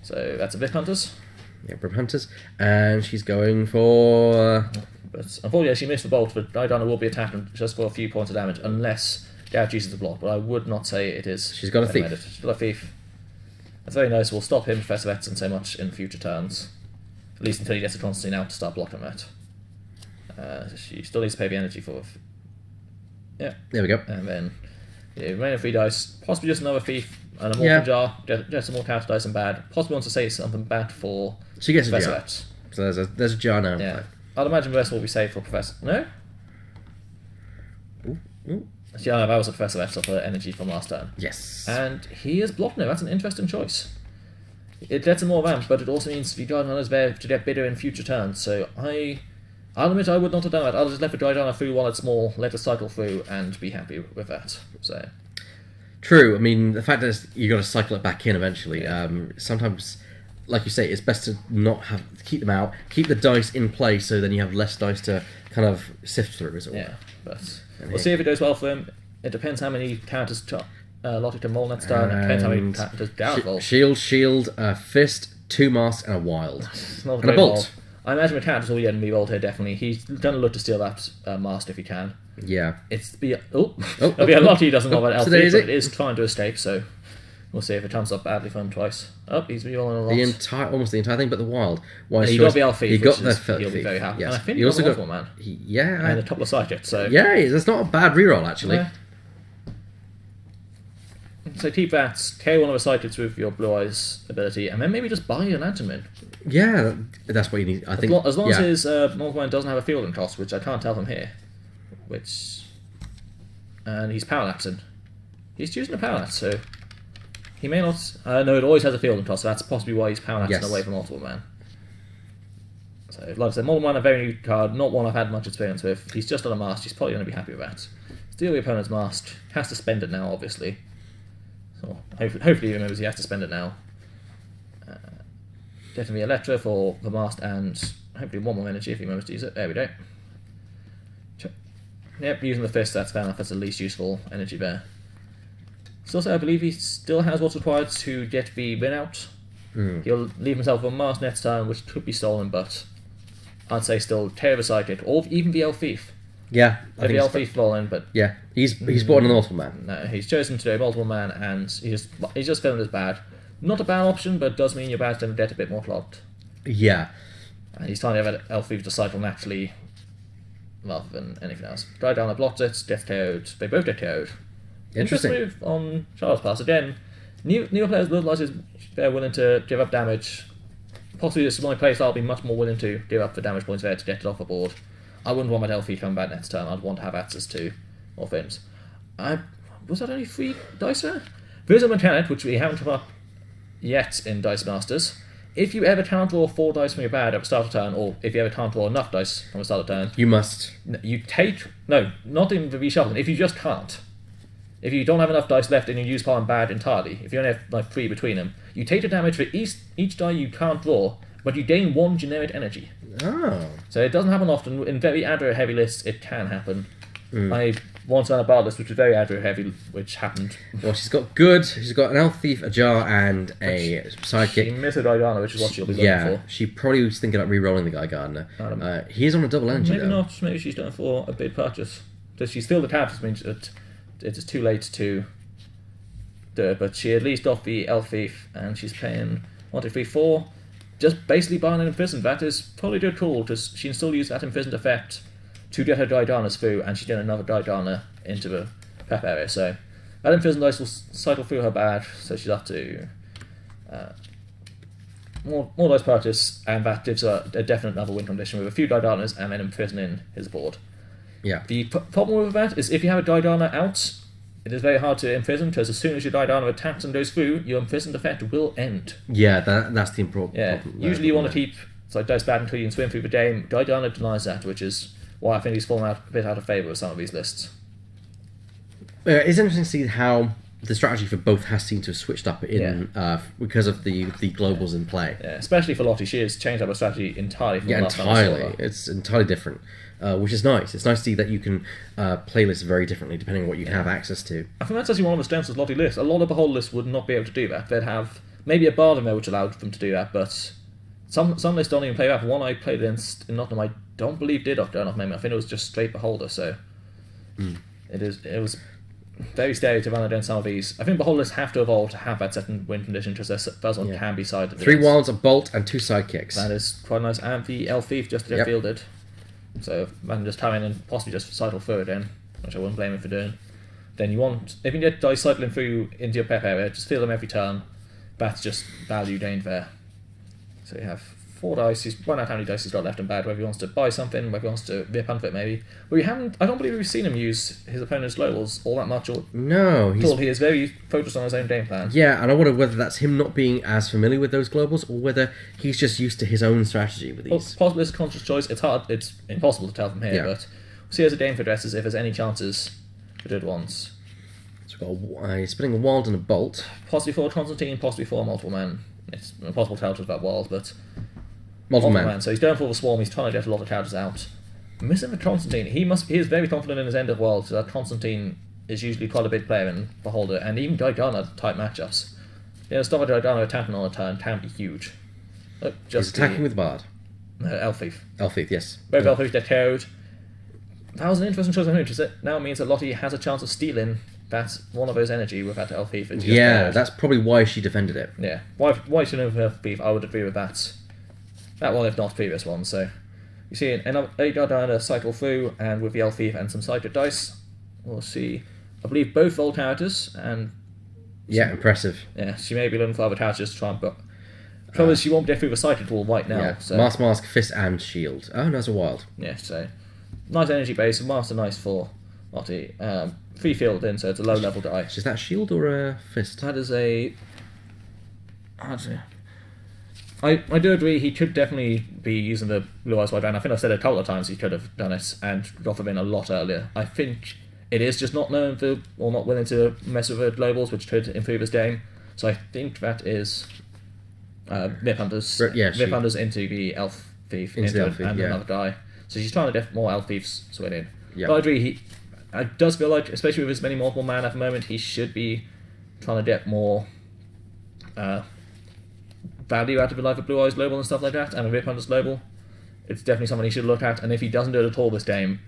S1: So that's a Rip Hunters.
S2: Yeah, Rip Hunters. And she's going for...
S1: But unfortunately she missed the bolt, but Gaidana will be attacking just for a few points of damage, unless Gareth uses the block, but I would not say it is.
S2: She's got a Thief.
S1: She's got a Thief. That's very nice. We'll stop him, Professor X, and so much in future turns. At least until he gets a Constantine out to start blocking that. She still needs to pay the energy for... Yeah.
S2: There we go.
S1: And then... Yeah, remaining 3 dice, possibly just another Thief and a Morphin Jar, get some more counter dice and bad. Possibly wants to say something bad for
S2: She gets
S1: Professor
S2: a jar.
S1: X.
S2: So there's a jar now.
S1: Yeah. I'd imagine the rest will be saved for Professor... No?
S2: Ooh.
S1: Yeah, that was a Professor X off her energy from last turn.
S2: Yes.
S1: And he is blocking it. That's an interesting choice. It gets him more ramp, but it also means the Gaidana is there to get bigger in future turns. So I'll admit I would not have done that. I'll just let the Gaidana through while it's small, let it cycle through, and be happy with that. So
S2: True. I mean, the fact is you got to cycle it back in eventually. Sometimes, like you say, it's best to not keep them out, keep the dice in play, so then you have less dice to kind of sift through, as it were.
S1: yeah, but we'll see if it goes well for him. It depends how many characters Lottie can roll next turn. It depends how many characters Gareth rolls.
S2: Shield, Fist, 2 masks, and a Wild.
S1: Not
S2: And a Bolt.
S1: roll. I imagine the characters will get be rolled here, definitely. He's going to look to steal that mask if he can.
S2: Yeah.
S1: It'll be a Lottie doesn't know about Elf,
S2: so
S1: but
S2: there is
S1: it is trying to escape, so we'll see if it comes up badly for him twice. He's rolling a lot.
S2: Almost the entire thing, but the Wild.
S1: He got the Elf Thief,
S2: He got the
S1: he'll be very happy.
S2: Yes.
S1: And I think
S2: he
S1: he
S2: also
S1: got
S2: got
S1: the man.
S2: And
S1: a couple of sidekicks, so...
S2: Yeah, that's not a bad reroll, actually.
S1: Yeah. So keep that, KO one of the sidekicks with your Blue Eyes ability, and then maybe just buy a Lantern Man.
S2: Yeah, that's what you need. I think
S1: As long as his Morgwan doesn't have a fielding cost, which I can't tell from here. And he's power lapsing. He's choosing a power lapse, so he may not. No, it always has a fielding cost, so that's possibly why he's power lapsing away from Multiple Man. So, like I said, Model 1, a very new card, not one I've had much experience with. He's just on a mast, he's probably going to be happy with that. Steal the opponent's mast, has to spend it now, obviously. So, hopefully he remembers he has to spend it now. Definitely Electra for the mast, and hopefully one more energy if he remembers to use it. There we go. Yep, using the fist, that's fair enough, that's the least useful energy there. So also, I believe he still has what's required to get the win out. He'll leave himself a mast next turn, which could be stolen, but I'd say still tear the Psychic, or even the Elf Thief.
S2: Yeah.
S1: If the Elf Thief fallen, but...
S2: Yeah, he's bought an multiple man.
S1: No, he's chosen to do a multiple man, and he's just feeling as bad. Not a bad option, but does mean your bad's going to get a bit more clogged.
S2: Yeah.
S1: And he's trying to have an Elf Thief to cycle naturally, rather than anything else. Dry down, blocks it, death KO'd. They both get KO'd.
S2: Interesting
S1: move on Charles' pass. Again, newer players will realize they're willing to give up damage. Possibly this my playstyle will be much more willing to give up the damage points there to get it off the board. I wouldn't want my Elfie coming back next turn. I'd want to have access to more things. Was that only 3 dice there? There's a mechanic which we haven't come up yet in Dice Masters. If you ever can't draw 4 dice from your bag at the start of turn, or if you ever can't draw enough dice from the start of turn,
S2: you must.
S1: You take... No, not in the reshuffling. If you just can't. If you don't have enough dice left and you use pile and bad entirely, if you only have like 3 between them, you take the damage for each die you can't draw, but you gain 1 generic energy.
S2: Oh.
S1: So it doesn't happen often. In very aggro heavy lists, it can happen. I once ran a bard list which was very aggro heavy, which happened.
S2: Well, she's got an Elf Thief, a Jar, and a Sidekick.
S1: She missed a Gaiana, which is what she'll be looking for.
S2: She probably was thinking about re-rolling the Guy Gardner. He's on a double engine,
S1: Maybe
S2: though.
S1: not. Maybe she's done it for a big purchase. Does she still the tabs? Which means that it is too late to do it, but she at least got the Elf Thief, and she's paying 1, 2, 3, 4. Just basically buying an Imprisoned. That is probably good call, because she can still use that Imprisoned effect to get her Daidanas through, and she's getting another Daidana into the prep area. So that Imprisoned dice will cycle through her bag, so she'll have to more dice purchase, and that gives her a definite another win condition with a few Daidanas and then imprisoning his board.
S2: Yeah.
S1: The problem with that is if you have a Daidana out, it is very hard to imprison, because as soon as your Daidana attacks and goes through, your imprisoned effect will end.
S2: Yeah, that's the important problem.
S1: Usually you want to keep dice bad until you can swim through the game. Daidana denies that, which is why I think he's fallen a bit out of favour with some of these lists.
S2: It's interesting to see how the strategy for both has seemed to have switched up because of the globals in play.
S1: Yeah, especially for Lottie, she has changed up her strategy entirely from the last time I saw her.
S2: It's entirely different, which is nice. It's nice to see that you can play lists very differently depending on what you have access to.
S1: I think that's actually one of the strengths of Lottie lists. A lot of the whole lists would not be able to do that. They'd have maybe a bard in there which allowed them to do that, but some lists don't even play that. One I played against in Nottingham, I don't believe did off off memory. I think it was just straight Beholder, so it was very scary to run against some of these. I think Beholders have to evolve to have that second win condition, because their first one can be sided.
S2: 3 wilds, a bolt, and 2 sidekicks.
S1: That is quite nice. And the Elf Thief just to get fielded. So I can just come in and possibly just cycle through again, which I wouldn't blame him for doing. Then you want, if you can get dice cycling through into your prep area, just field them every turn. That's just value gained there. So you have 4 dice. He's run out how many dice he's got left in bad, whether he wants to buy something, whether he wants to rip onto it maybe. But I don't believe we've seen him use his opponent's globals all that much.
S2: No.
S1: He is very focused on his own game plan.
S2: Yeah, and I wonder whether that's him not being as familiar with those globals, or whether he's just used to his own strategy with these.
S1: Possibly it's a conscious choice. It's impossible to tell from here, but we'll see as the game progresses if there's any chances for good ones.
S2: So we've got he's spinning a wild and a bolt.
S1: Possibly for Constantine, possibly for multiple man. It's impossible to tell with that wild, but
S2: multiple man.
S1: So he's going for the swarm. He's trying to get a lot of characters out. Missing the Constantine. He is very confident in his end of world. So that Constantine is usually quite a big player in Beholder, and even Daidana type matchups. Stop a Daidana attacking on a turn can be huge. Look,
S2: He's attacking with Bard.
S1: Elf Thief.
S2: Elf Thief, yes.
S1: Both Elf Thiefs get KO'd. That was an interesting choice of image. It now means that Lottie has a chance of stealing that one of those energy with that Elf Thief.
S2: Yeah, that's probably why she defended it.
S1: Yeah. Why shouldn't have Elf Thief? I would agree with that. That one, if not previous one. So you see a Daidana cycle through, and with the Elf Thief and some psychic dice, we'll see, I believe, both old characters. And
S2: impressive.
S1: Yeah, she may be looking for other characters to try and... But trouble is, she won't get through the psychic wall right now.
S2: Yeah,
S1: so.
S2: Mask, Fist, and Shield. Oh, no, that's a wild.
S1: Yeah, so nice energy base, and Master nice for Lottie. 3 field in, so it's a low level die.
S2: Is that Shield or a Fist?
S1: That is a... I do agree he could definitely be using the Blue Eyes White Dragon. I think I've said it a couple of times he could have done it and got them in a lot earlier. I think it is just not known for, or not willing to mess with the globals, which could improve his game. So I think that is Vip Hunters. Vip Hunters into the Elf Thief into another guy. So she's trying to get more Elf Thieves swing in.
S2: Yeah.
S1: But I agree, I does feel like, especially with his many multiple man at the moment, he should be trying to get more value out of it, like a Blue Eyes Global and stuff like that, and a Vip Hunters Global. It's definitely something he should look at, and if he doesn't do it at all this game,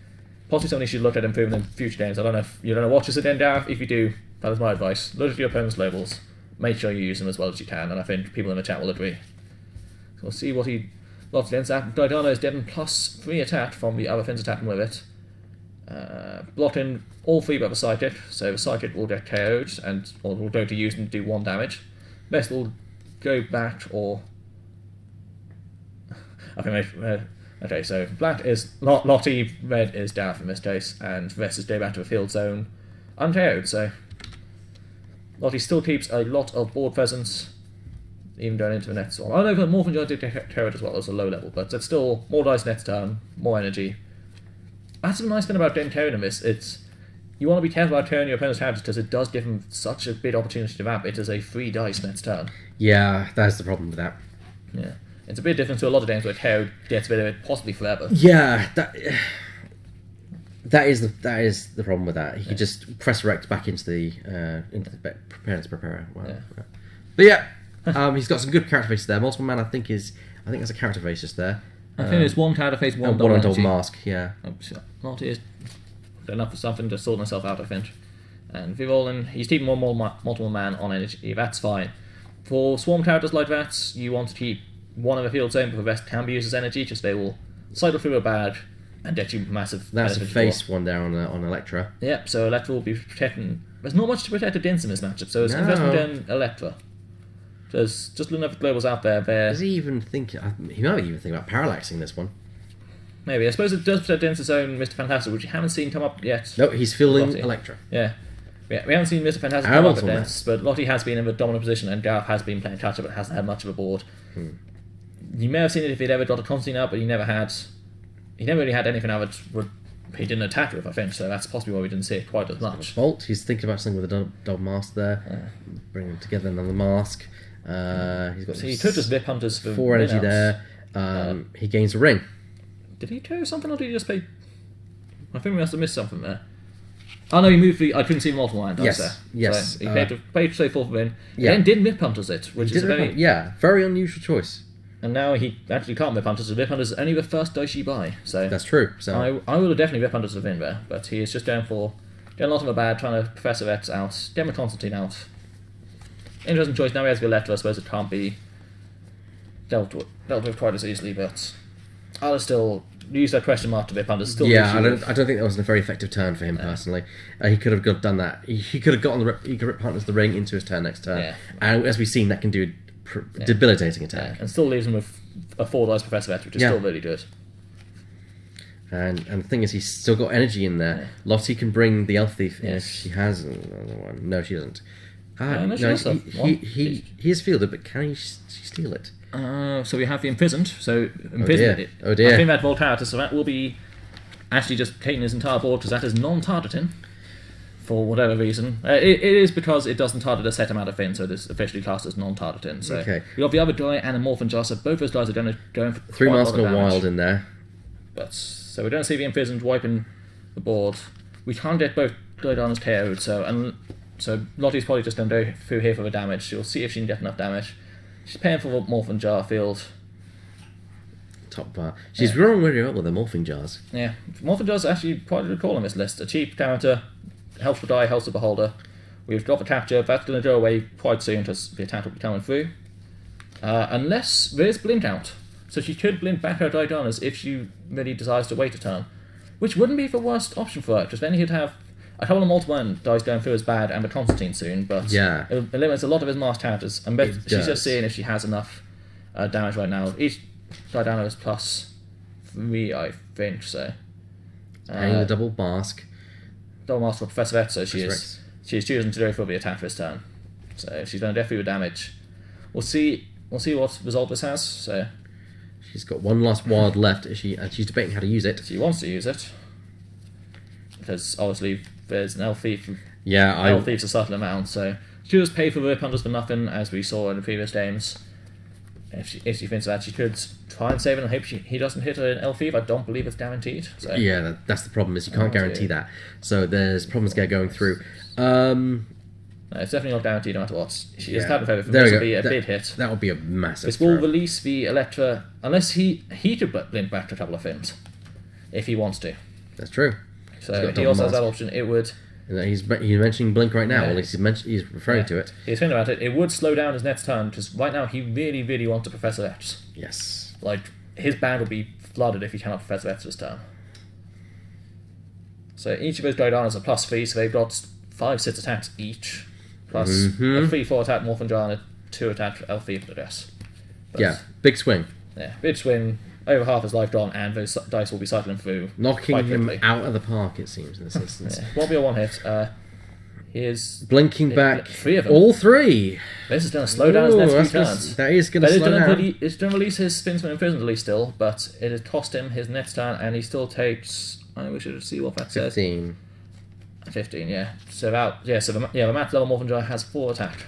S1: possibly something he should look at improving in future games. I don't know if you don't know watch this again, Dareth. If you do, that is my advice. Look at your opponent's globals. Make sure you use them as well as you can, and I think people in the chat will agree. So we'll see what he lots against that. Didano is dead and +3 attack from the other things attacking with it. Blocking all 3 by the Psychic, so the Psychic will get KO'd and or will go to use and do 1 damage. Best will go back, or I think okay, so black is Lottie, red is Dareth in this case, and the rest is go back to the field zone unKO'd. So Lottie still keeps a lot of board presence, even going into the next one. I know that Morphin Jar did get KO'd as well as a low level, but it's still more dice next turn, more energy. That's the nice thing about getting KO'd in this. It's you want to be careful about KO'ing your opponent's habits because it does give him such a big opportunity to wrap. It is a 3 dice next turn.
S2: Yeah, that's the problem with that.
S1: Yeah. It's a bit different to a lot of games where KO gets rid of it possibly forever.
S2: Yeah, that is the problem with that. He could just press rect back into the preparedness preparer. Wow. Yeah. But yeah, he's got some good character faces there. Multiple man, I think there's a character face just there.
S1: I think it's 1 character face, 1
S2: on double mask. Yeah.
S1: Not is enough for something to sort himself out, I think. And Vivolin, he's keeping one more multiple man on energy. That's fine. For swarm characters like that, you want to keep one in the field zone, but the rest can be used as energy, because they will cycle through a bag and get you massive.
S2: That's a face one there on Electra.
S1: Yep, so Electra will be protecting. There's not much to protect against in this matchup, so it's investment in Electra. There's just enough globals out there.
S2: Does he even think? He might even think about parallaxing this one.
S1: Maybe. I suppose it does protect against his own Mr. Fantastic, which you haven't seen come up yet.
S2: No, he's fielding Electra.
S1: Yeah. We haven't seen Mr. Fantastic come up against, but Lottie has been in the dominant position, and Gareth has been playing catch-up and hasn't had much of a board. You may have seen it if he'd ever got a Constantine out, but he never really had anything out that he didn't attack with, I think, so that's possibly why we didn't see it quite as much.
S2: Fault. He's thinking about something with a double mask there. Bring them together another mask. He's got.
S1: So he could just Vip Hunters for
S2: 4 energy there. He gains a ring.
S1: Did he KO something, or did he just pay? I think we must have missed something there. Oh no, he moved the. I couldn't see multiple hand dice there.
S2: Yes.
S1: So he paid to say 4 for win.
S2: Yeah.
S1: Then did Vip Hunters it, which is
S2: very unusual choice.
S1: And now he actually can't Vip Hunters. Vip Hunters is only the first dice you buy. So
S2: that's true. So
S1: I would have definitely Vip Hunters have been there, but he is just going a lot of a bad, trying to Professor X out, Demo Constantine out. Interesting choice. Now he has Villetta. I suppose it can't be dealt with quite as easily, but I'll still use that question mark to Vip Hunters.
S2: I don't think that was a very effective turn for him personally. He could have done that. He could have gotten he could Rip Hunters the ring into his turn next turn, and as we've seen, that can do debilitating attack,
S1: and still leaves him with a 4 dice Professor X, which is still really good.
S2: And the thing is, he's still got energy in there. Lottie can bring the Elf Thief in if she has another one. No, she doesn't. He is fielded, but can she steal it?
S1: So we have the Imprisoned. So
S2: Imprisoned. Oh dear.
S1: I think that Volcartus, so that will be actually just taking his entire board, because that is non-targeting for whatever reason. It is because it doesn't target a set amount of things, so it is officially classed as non-targeting. So we got the other guy and a Morphin Jar, so both those guys are going for
S2: 3 mask and a wild in there.
S1: But so we don't see the Imprisoned wiping the board. We can't get both Dodana's KO'd, so Lottie's probably just going to go through here for the damage. She'll see if she can get enough damage. She's paying for the Morphin Jar field.
S2: Top bar. She's running really well with the Morphing Jars.
S1: Yeah, Morphin Jar's actually quite a good call on this list. A cheap character, helps the die, helps the beholder. We've got the capture. That's going to go away quite soon because the attack will be coming through. Unless there's blink out. So she could blink back her Didonas if she really desires to wait a turn. Which wouldn't be the worst option for her, because then he'd have a couple of multiple dice going through as bad and the Constantine soon, but it limits a lot of his masked characters. And she's just seeing if she has enough damage right now. Each Didano is +3, I think, so.
S2: Paying the double mask.
S1: Double mask for Professor X, so she's choosing to go for the attack this turn. So she's going to get through the damage. We'll see we'll see what result this has. So
S2: She's got one last ward left, and she's debating how to use it.
S1: she wants to use it because obviously there's an elf thief.
S2: Yeah,
S1: Elf thief's a subtle amount, so she just pay for the hunters for nothing, as we saw in the previous games. If she thinks that, she could try and save it and hope he doesn't hit an elf thief. I don't believe it's guaranteed. So.
S2: Yeah, that's the problem, is you can't guarantee that. So there's problems going through.
S1: No, it's definitely not guaranteed no matter what. She is tapping favor.
S2: There
S1: This
S2: we
S1: will
S2: go.
S1: be a big hit.
S2: That would be a massive
S1: This will
S2: throw.
S1: release the Electra, unless he could blink back to a couple of things, if he wants to.
S2: That's true.
S1: So
S2: got
S1: he
S2: double
S1: also has
S2: mask.
S1: that option. It would.
S2: He's mentioning Blink right now,
S1: Yeah.
S2: or at least he's referring to it.
S1: He's thinking about it. It would slow down his next turn, because right now he really, really wants to Professor X.
S2: Yes.
S1: Like, his bag will be flooded if he cannot Professor X this turn. So each of those Drydanas are +3, so they've got 5/6 attacks each, plus a 3/4 attack Morphin Jar and a 2 attack Elf Thief, I guess. But,
S2: Yeah, big swing.
S1: Yeah, big swing, over half his life gone, and those dice will be cycling through.
S2: Knocking
S1: quite
S2: him
S1: quickly.
S2: out of the park, it seems, in this instance.
S1: Yeah, won't be a one hit. Here's
S2: Blinking back
S1: 3 of them.
S2: all 3.
S1: This is going to slow down his next few turns.
S2: That is going to
S1: But
S2: slow down.
S1: it's going to release his Spinsman Imprisoned still, but it has cost him his next turn, and he still takes. We should see what that says.
S2: 15.
S1: 15, yeah. So the max level Morphin Jar has 4 attack.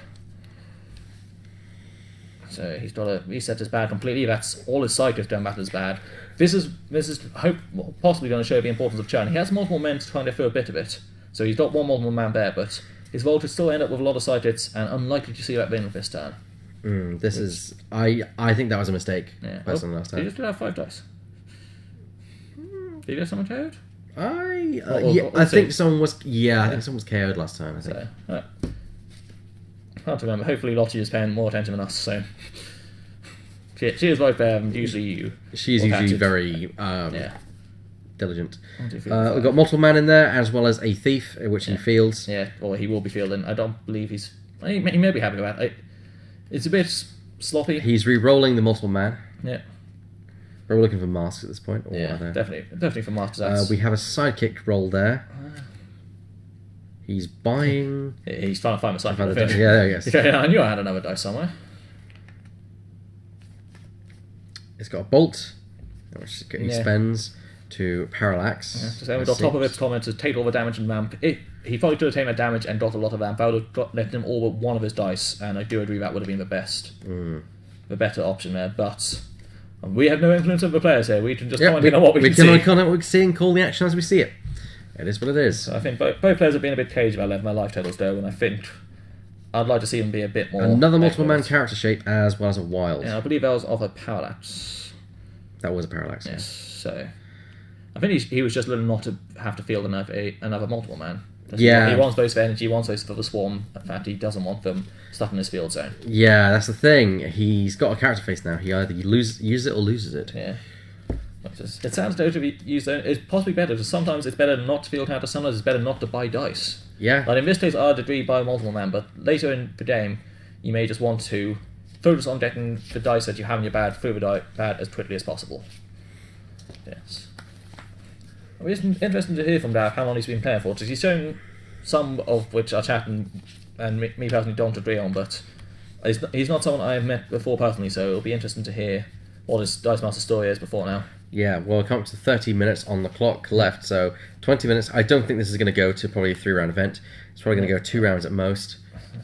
S1: So he's got to reset his bad completely. That's all his psychics don't matter as bad. This is possibly going to show the importance of churn. He has multiple men to try and get through a bit of it. So he's got one multiple man there, but his Volt would still end up with a lot of psychics and unlikely to see that win this turn.
S2: I think that was a mistake,
S1: Yeah.
S2: personally, last
S1: He
S2: time.
S1: just did have 5 dice. Did he get someone KO'd?
S2: I think someone was. Yeah, I think someone was KO'd last time. I think.
S1: So, hard to remember. Hopefully Lottie is paying more attention than us, so... She is right there, and usually you...
S2: She's
S1: will
S2: usually
S1: catch it.
S2: very
S1: Yeah.
S2: diligent.
S1: 1, 2, 3,
S2: We've
S1: 5.
S2: got multiple man in there, as well as a thief, which he fields.
S1: Yeah, or he will be fielding. I don't believe he's... He may be happy with that. It's a bit sloppy.
S2: He's re-rolling the multiple man.
S1: Yeah.
S2: We're looking for masks at this point. Or
S1: Yeah,
S2: are there?
S1: definitely for Masters.
S2: We have a sidekick roll there. He's buying.
S1: He's trying to find a
S2: Yeah,
S1: cycle.
S2: there he goes.
S1: Yeah, I knew I had another dice somewhere.
S2: It's got a bolt, which he
S1: Yeah.
S2: spends to parallax.
S1: So we got top of its comment to take all the damage and ramp. He probably could have taken that damage and got a lot of ramp. I would have left him all but one of his dice, and I do agree that would have been the best, the better option there. But we have no influence over the players here. We can just comment on what we can see.
S2: We can comment what we can see and call the action as we see it. It is what it is.
S1: So I think both players have been a bit cagey about letting their life totals go, and I think I'd like to see them be a bit more.
S2: Another multiple man
S1: accurate.
S2: character shape as well as a wild.
S1: Yeah, I believe that was of a parallax.
S2: That was a parallax.
S1: Yes. So I think he was just little not to have to field another multiple man.
S2: Yeah.
S1: He wants those for energy, he wants those for the swarm. In fact, he doesn't want them stuck in his field zone.
S2: Yeah, that's the thing. He's got a character face now. He either uses it or loses it.
S1: Yeah. It sounds dope to be used though. It's possibly better, because sometimes it's better not to field counter, sometimes it's better not to buy dice.
S2: Yeah.
S1: Like in this case, I'd agree buy multiple man, but later in the game, you may just want to focus on getting the dice that you have in your bag through the bag as quickly as possible. Yes. It's interesting to hear from Dav how long he's been playing for, because he's shown some of which our chat and me personally don't agree on, but he's not someone I've met before personally, so it'll be interesting to hear what his Dice Master story is before now.
S2: Yeah, well, come up to 30 minutes on the clock left, so 20 minutes. I don't think this is going to go to probably a 3-round event. It's probably going to go 2 rounds at most,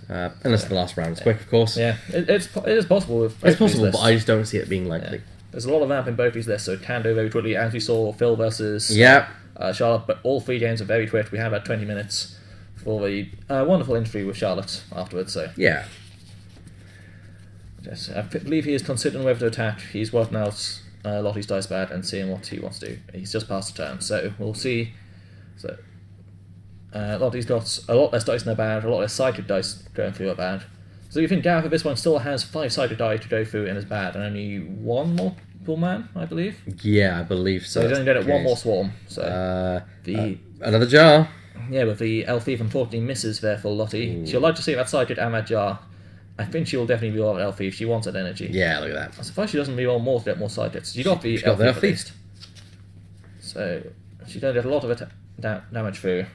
S2: unless the last round is quick, of course.
S1: Yeah, it is possible. With both
S2: It's possible,
S1: these
S2: but I just don't see it being likely.
S1: Yeah. There's a lot of ramp in both these lists, so it can go very quickly. As we saw, Phil versus
S2: Yeah.
S1: Charlotte, but all 3 games are very quick. We have about 20 minutes for the wonderful interview with Charlotte afterwards. So
S2: Yeah.
S1: yes, I believe he is considering whether to attack. He's working out Lottie's dice bad and seeing what he wants to do. He's just passed the turn, so we'll see. So Lottie's got a lot less dice in her bag, a lot less sighted dice going through her bag. So you think Gareth at this one still has 5-sided die to go through in his bag, and only 1 multiple man, I believe.
S2: Yeah, I believe so.
S1: So he's only got it
S2: That's
S1: 1
S2: the
S1: more
S2: case.
S1: swarm. So
S2: Another jar.
S1: yeah, but the elf thief unfortunately misses there for Lottie. She'll like to see that sighted and that jar. I think she will definitely reroll an elf thief. She wants that energy.
S2: Yeah, look at that.
S1: I'm surprised she doesn't reroll more to get more sighted. She got the
S2: She got
S1: elf
S2: the elf
S1: thief at
S2: thief.
S1: least. So she did get a lot of damage through.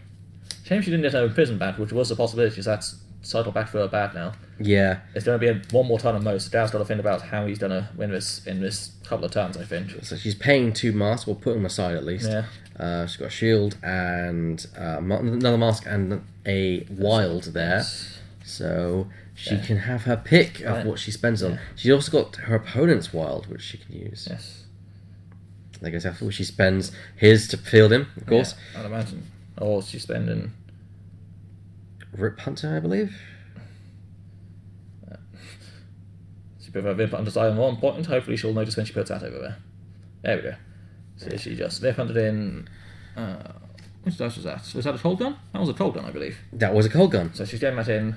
S1: Shame she didn't get her prison back, which was a possibility. So that's cycle back for a bad now.
S2: Yeah.
S1: It's going to be one more turn at most. Dow's got to think about how he's going to win this in this couple of turns, I think.
S2: So she's paying 2 masks, or putting them aside at least.
S1: Yeah.
S2: She's got a shield and another mask and a wild there. So she can have her pick of what she spends on. She's also got her opponent's wild, which she can use.
S1: Yes.
S2: There goes after she spends his to field him, of course.
S1: Yeah, I'd imagine. Or she's spending...
S2: Rip Hunter, I believe.
S1: She put her Rip Hunter side on 1 point. Hopefully she'll notice when she puts that over there. There we go. So she just Rip Hunted in... which dice was that? Was that a troll gun? That was a troll gun, I believe.
S2: That was a cold gun.
S1: So she's getting that in.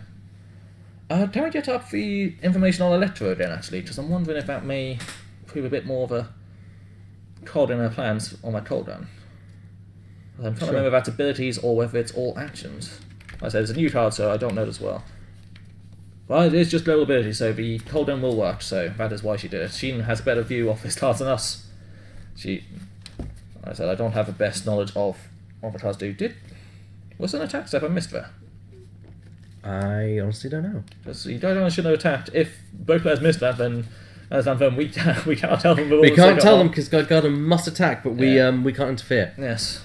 S1: Can we get up the information on Electro again, actually? Because I'm wondering if that may prove a bit more of a cod in her plans on that cold gun. I'm trying to remember if that's abilities or whether it's all actions. Like I said, it's a new card, so I don't know as well. Well, it is just global ability, so the cold gun will work, so that is why she did it. She has a better view of this card than us. Like I said, I don't have the best knowledge of what the cards do. Was there an attack step I missed there?
S2: I honestly don't know.
S1: Because you don't should have attacked. If both players missed that, then as we cannot tell them.
S2: We can't tell them because Garden must attack, but we can't interfere.
S1: Yes.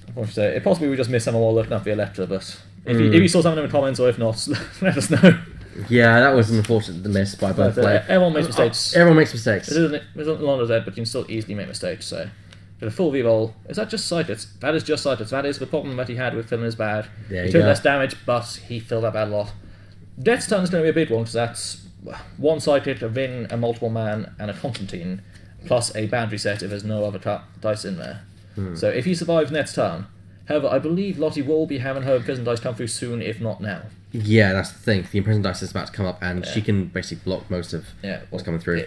S1: Unfortunately, possibly we just missed someone while looking up the Electra, but if you saw something in the comments or if not, let us know.
S2: Yeah, that was an unfortunate miss by both players.
S1: Everyone makes mistakes.
S2: Everyone makes mistakes.
S1: It isn't long as that, but you can still easily make mistakes. So, for the full reroll, is that just sighted? That is just sighted. That is the problem that he had with filling his bad. He took less damage, but he filled that bad a lot. Death's turn is going to be a big one because that's one sighted, a Vin, a multiple man, and a Constantine, plus a boundary set if there's no other dice in there. So if he survives next turn, however, I believe Lottie will be having her imprisoned dice come through soon, if not now. Yeah,
S2: that's the thing. The imprisoned dice is about to come up, and she can basically block most of what's coming through.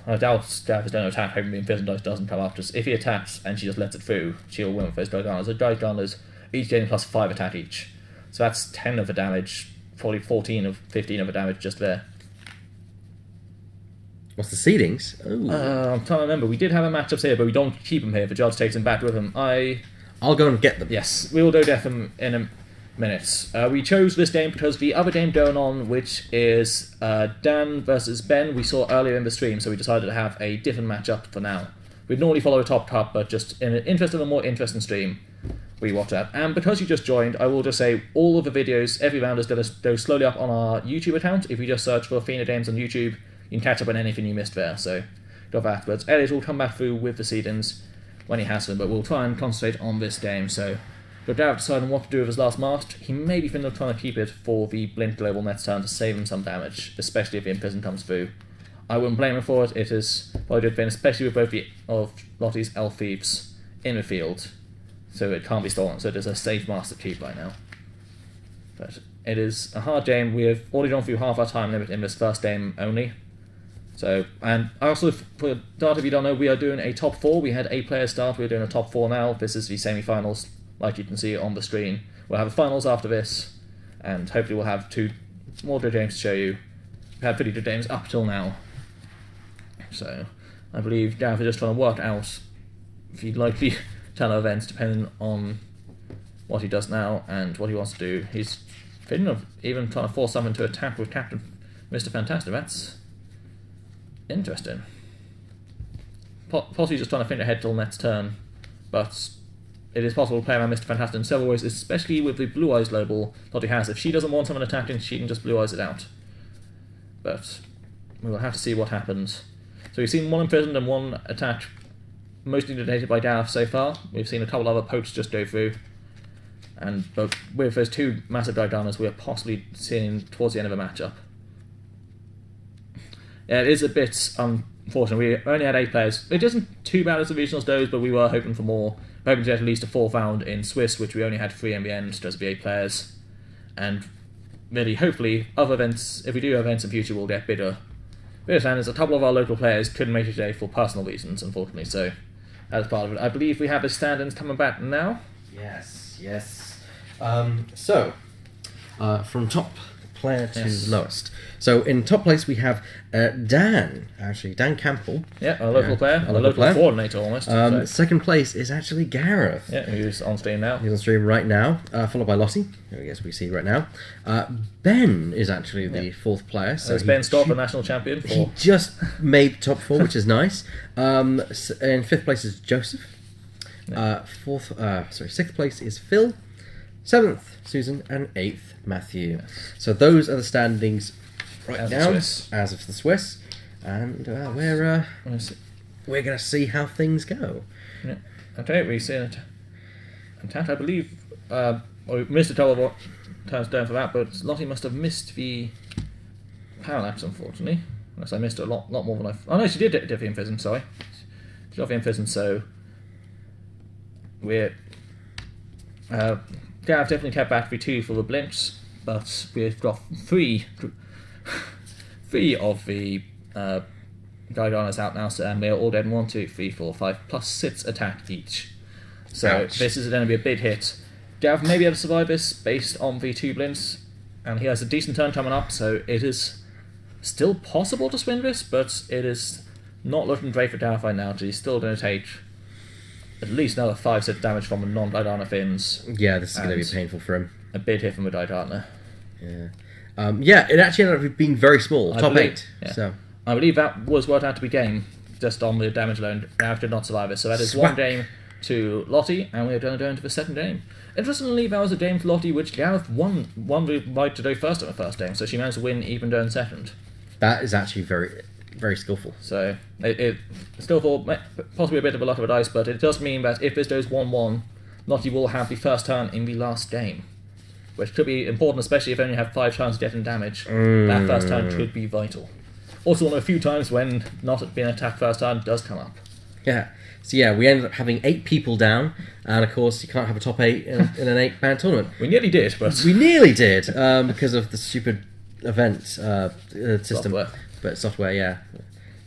S1: I doubt Dav is going to attack hoping the imprisoned dice doesn't come up. Just if he attacks and she just lets it through, she'll win with those Diganas. The Diganas each getting plus 5 attack each. So that's 10 of the damage, probably 15 of the damage just there.
S2: What's the seedings?
S1: I'm trying to remember. We did have a matchups here, but we don't keep them here. The judge takes them back with him.
S2: I'll go and get them.
S1: Yes, we will do death them in a minute. We chose this game because the other game going on, which is Dan versus Ben, we saw earlier in the stream, so we decided to have a different matchup for now. We'd normally follow a top cup, but just in an interest of a more interesting stream, we watch that. And because you just joined, I will just say all of the videos, every round is going to go slowly up on our YouTube account. If you just search for Athena Games on YouTube, you can catch up on anything you missed there. So got that. But Elliot will come back through with the seedings when he has them, but we'll try and concentrate on this game. So got Dav deciding what to do with his last mast. He may be thinking of trying to keep it for the Blink Global next turn to save him some damage, especially if the Imprison comes through. I wouldn't blame him for it. It is probably a good thing, especially with both of Lottie's Elf Thieves in the field, so it can't be stolen. So it is a safe mast to keep right now. But it is a hard game. We have already gone through half our time limit in this first game only. So, and I also, for Dart, if you don't know, we are doing a top 4. We had 8 players start, we're doing a top 4 now. This is the semi-finals, like you can see on the screen. We'll have the finals after this, and hopefully we'll have 2 more good games to show you. We've had pretty good games up till now. So, I believe Gareth is just trying to work out the likely channel events depending on what he does now and what he wants to do. He's thinking of even trying to force someone to attack with Captain Mr. Fantastic. That's interesting. Possibly just trying to think ahead till next turn, but it is possible to play around Mr. Fantastic in several ways, especially with the Blue Eyes global Lottie has. If she doesn't want someone attacking, she can just Blue Eyes it out. But we will have to see what happens. So we've seen 1 imprisoned and 1 attacked, mostly donated by Gareth so far. We've seen a couple other pokes just go through. But with those 2 massive Diganas, we are possibly seeing towards the end of the matchup. Yeah, it is a bit unfortunate. We only had 8 players. It isn't too bad as the regionals goes, but we were hoping for more. We're hoping to get at least a 4th round in Swiss, which we only had 3 in the end, just to be 8 players. And really, hopefully, other events, if we do events in future, we'll get bigger standards. A couple of our local players couldn't make it today for personal reasons, unfortunately, so that's part of it. I believe we have the stand-ins coming back now.
S2: Yes. From top player to
S1: Yes.
S2: lowest. So in top place we have Dan Campbell.
S1: Yeah, a local player, a
S2: local
S1: local
S2: player.
S1: coordinator almost. So,
S2: Second place is actually Gareth.
S1: yeah, who's on stream now.
S2: He's on stream right now, followed by Lottie, who I guess we see right now. Ben is actually the fourth player. So
S1: It's Ben Stott, the national champion
S2: he
S1: for.
S2: just made top four, which is nice. In fifth place is Joseph. Sixth place is Phil. Seventh, Susan, and eighth, Matthew. So those are the standings right
S1: As of
S2: now,
S1: Swiss.
S2: as of the Swiss, and we're going to see how things go.
S1: Yeah. Okay, we see it. And Tat, I believe, we missed a couple of turns down for that, but Lottie must have missed the parallax, unfortunately. Unless I missed a lot more than I. Oh no, she did Diffie and Fizzin, sorry. She got Diffie and Fizzin, so we're. Gav definitely kept back v2 for the blimps, but we've got three of the Garganas out now, so, and they're all dead in 1, 2, 3, 4, 5, plus 6 attack each. So
S2: Ouch.
S1: this is going to be a big hit. Gav may be able to survive this based on the 2 blimps, and he has a decent turn coming up, so it is still possible to swing this, but it is not looking great for Gav right now, so he's still going to take at least another 5-6 damage from the non-Didana fins.
S2: Yeah, this is going to be
S1: And-
S2: painful for him.
S1: A big hit from the Didana.
S2: Yeah, it actually ended up being very small,
S1: I
S2: top
S1: believe-
S2: 8.
S1: yeah.
S2: So
S1: I believe that was worked out to be game, just on the damage alone. Gav did not survive it, so that is
S2: Swack.
S1: 1 game to Lottie, and we're going to go into the second game. Interestingly, that was a game for Lottie which Gareth won the right to go first in the first game, so she managed to win even though in second.
S2: that is actually very, very skillful.
S1: So it still for possibly a bit of a lot of a dice, but it does mean that if this goes 1-1, Lottie will have the first turn in the last game, which could be important, especially if you only have 5 turns to get in damage. That first turn could be vital. Also, one of a few times when not being attacked first turn does come up.
S2: Yeah. So yeah, we ended up having 8 people down, and of course you can't have a top 8 in an 8-man tournament.
S1: We nearly did, but
S2: We nearly did because of the stupid event system,
S1: Software.
S2: but software. Yeah.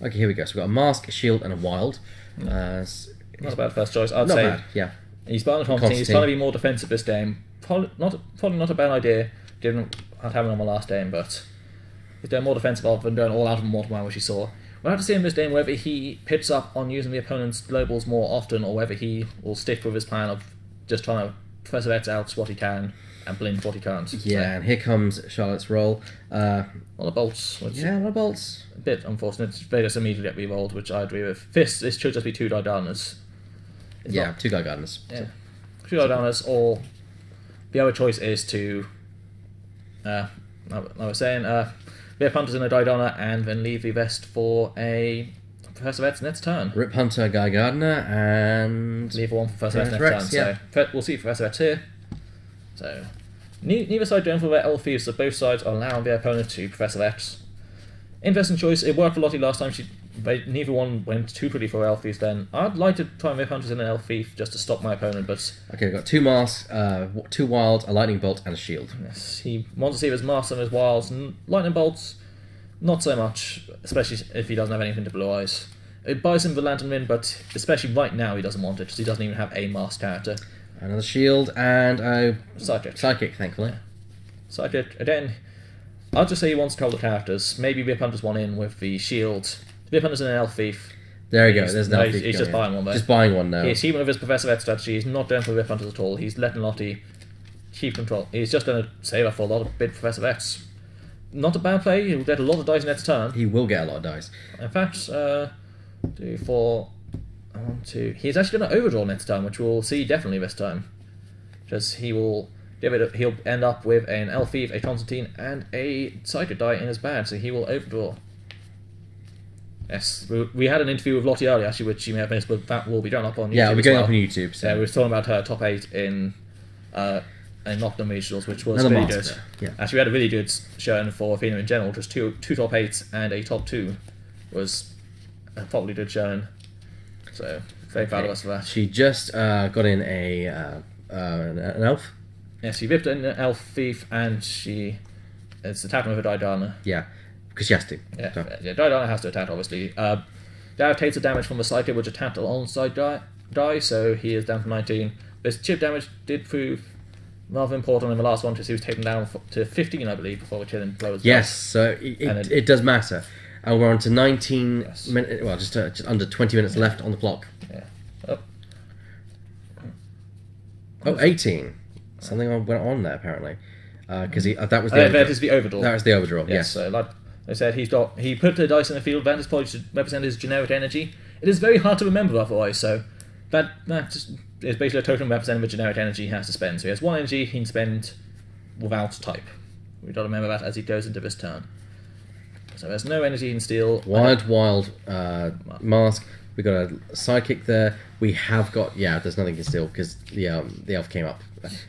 S2: Okay, here we go. So we've got a mask, a shield, and a wild.
S1: not a bad first choice. I'd
S2: Not
S1: say
S2: bad. Yeah.
S1: he's Spartan Constantine. He's trying to be more defensive this game. Probably not a bad idea, given what happened on the last game, but he's doing more defensive rather than going all out of Mortimer, which he saw. We'll have to see in this game whether he picks up on using the opponent's globals more often, or whether he will stick with his plan of just trying to perseverate out what he can and blink what he can't.
S2: Yeah, and here comes Charlotte's roll.
S1: Well, the bolts, which
S2: Yeah, what bolts?
S1: a bit unfortunate. They just immediately get re-rolled, which I agree with. This should just be 2 Didanas. It's
S2: Yeah,
S1: not-
S2: 2 guy gardeners.
S1: Yeah. 2 Didanas, or the other choice is to, I was saying, Bear Punters in a Didana and then leave the rest for a Professor Vet's next turn.
S2: Rip Hunter, Guy Gardner, and
S1: Leave one for Professor Vet's next
S2: Rex,
S1: turn. So we'll see Professor Vet's here. So neither side going for their L thieves, so both sides are allowing their opponent to Professor Vet's. Interesting choice. It worked for Lottie last time. Neither one went too quickly for Elf Thief then. I'd like to try and Rip Hunters in an Elf Thief just to stop my opponent, but
S2: okay, we've got 2 masks, 2 wild, a lightning bolt, and a shield.
S1: yes, he wants to see his masks and his wilds. Lightning bolts, not so much, especially if he doesn't have anything to Blue Eyes. It buys him the Lantern Wind, but especially right now he doesn't want it, because he doesn't even have a mask character.
S2: Another shield, and a
S1: Psychic.
S2: psychic, thankfully.
S1: Psychic, again, I'll just say he wants to control the characters. Maybe Rip Hunters one in with the shield. Rip Hunters in an Elf Thief.
S2: There you go,
S1: He's-
S2: there's
S1: no,
S2: no
S1: he's just buying one, though.
S2: Just buying one now.
S1: He's keeping with his Professor X strategy. He's not going for Rip Hunters at all. He's letting Lottie keep control. He's just going to save up for a lot of big Professor X. Not a bad play. He'll get a lot of dice next turn.
S2: He will get a lot of dice.
S1: In fact, 2, 4, 1, 2. He's actually going to overdraw next turn, which we'll see definitely this time. Because he will he'll end up with an Elf Thief, a Constantine, and a Psychic die in his bag, so he will overdraw. Yes, we had an interview with Lottie earlier, actually, which you may have missed, but that will be done up on YouTube.
S2: Yeah, we're
S1: as
S2: going
S1: well.
S2: up on YouTube. So.
S1: Yeah, we were talking about her top 8 in Nottingham Regionals, which was
S2: Another
S1: really good.
S2: master, yeah.
S1: Actually, we had a really good showing for Athena in general, just two top 8s and a top 2 was a probably good showing. So, very proud of us for that.
S2: She just got in an elf.
S1: Yeah, she ripped in an Elf Thief, and it's attacking with a Didana.
S2: Yeah, because she has to.
S1: Yeah,
S2: So.
S1: Didana has to attack, obviously. Dad takes the damage from the Psychic, which attacked alongside die, so he is down to 19. This chip damage did prove rather important in the last one because he was taken down to 15, I believe, before the killing blow was
S2: Yes, so it does matter. And we're on to 19 minutes, well, just under 20 minutes left on the clock.
S1: Yeah.
S2: Oh, 18. Something went on there, apparently. Because that was the
S1: that
S2: overdraw.
S1: is the overdraw.
S2: That was the overdraw, yes.
S1: So, like I said, he put the dice in the field. That is probably to represent his generic energy. It is very hard to remember otherwise, so that is basically a token representing the generic energy he has to spend. So he has one energy he can spend without type. We've got to remember that as he goes into this turn. So there's no energy he can steal.
S2: Wild Mask. We got a sidekick there. We have got there's nothing to steal because the elf came up.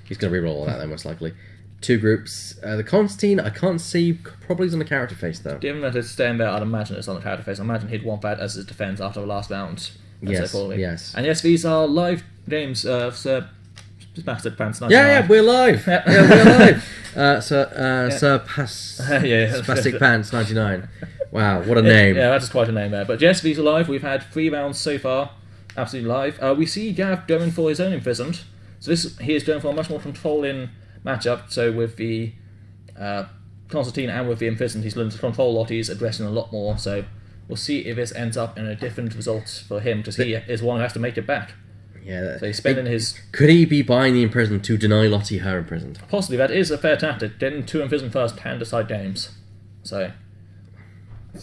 S2: He's going to reroll all that then most likely. Two groups. The Constantine I can't see. Probably is on the character face though.
S1: Given that it's staying there, I'd imagine it's on the character face. I imagine he'd want that as his defense after the last round.
S2: Yes.
S1: And yes, these are live games. Sir Bastard Pants 99.
S2: Yeah, we're live. Yeah, we're live. Sir Spastic Pants 99. Wow, what a name.
S1: Yeah, that's quite a name there. But yes, these are live. We've had 3 rounds so far. Absolutely live. We see Gav going for his own imprisoned. So he is going for a much more controlling matchup. So with the Constantine and with the imprisoned, he's learned to control a lot. He's addressing a lot more. So we'll see if this ends up in a different result for him because he is one who has to make it back.
S2: Yeah.
S1: So he's spending his...
S2: Could he be buying the imprisoned to deny Lottie her imprisoned?
S1: Possibly. That is a fair tactic. Getting 2 imprisoned first can decide games. So...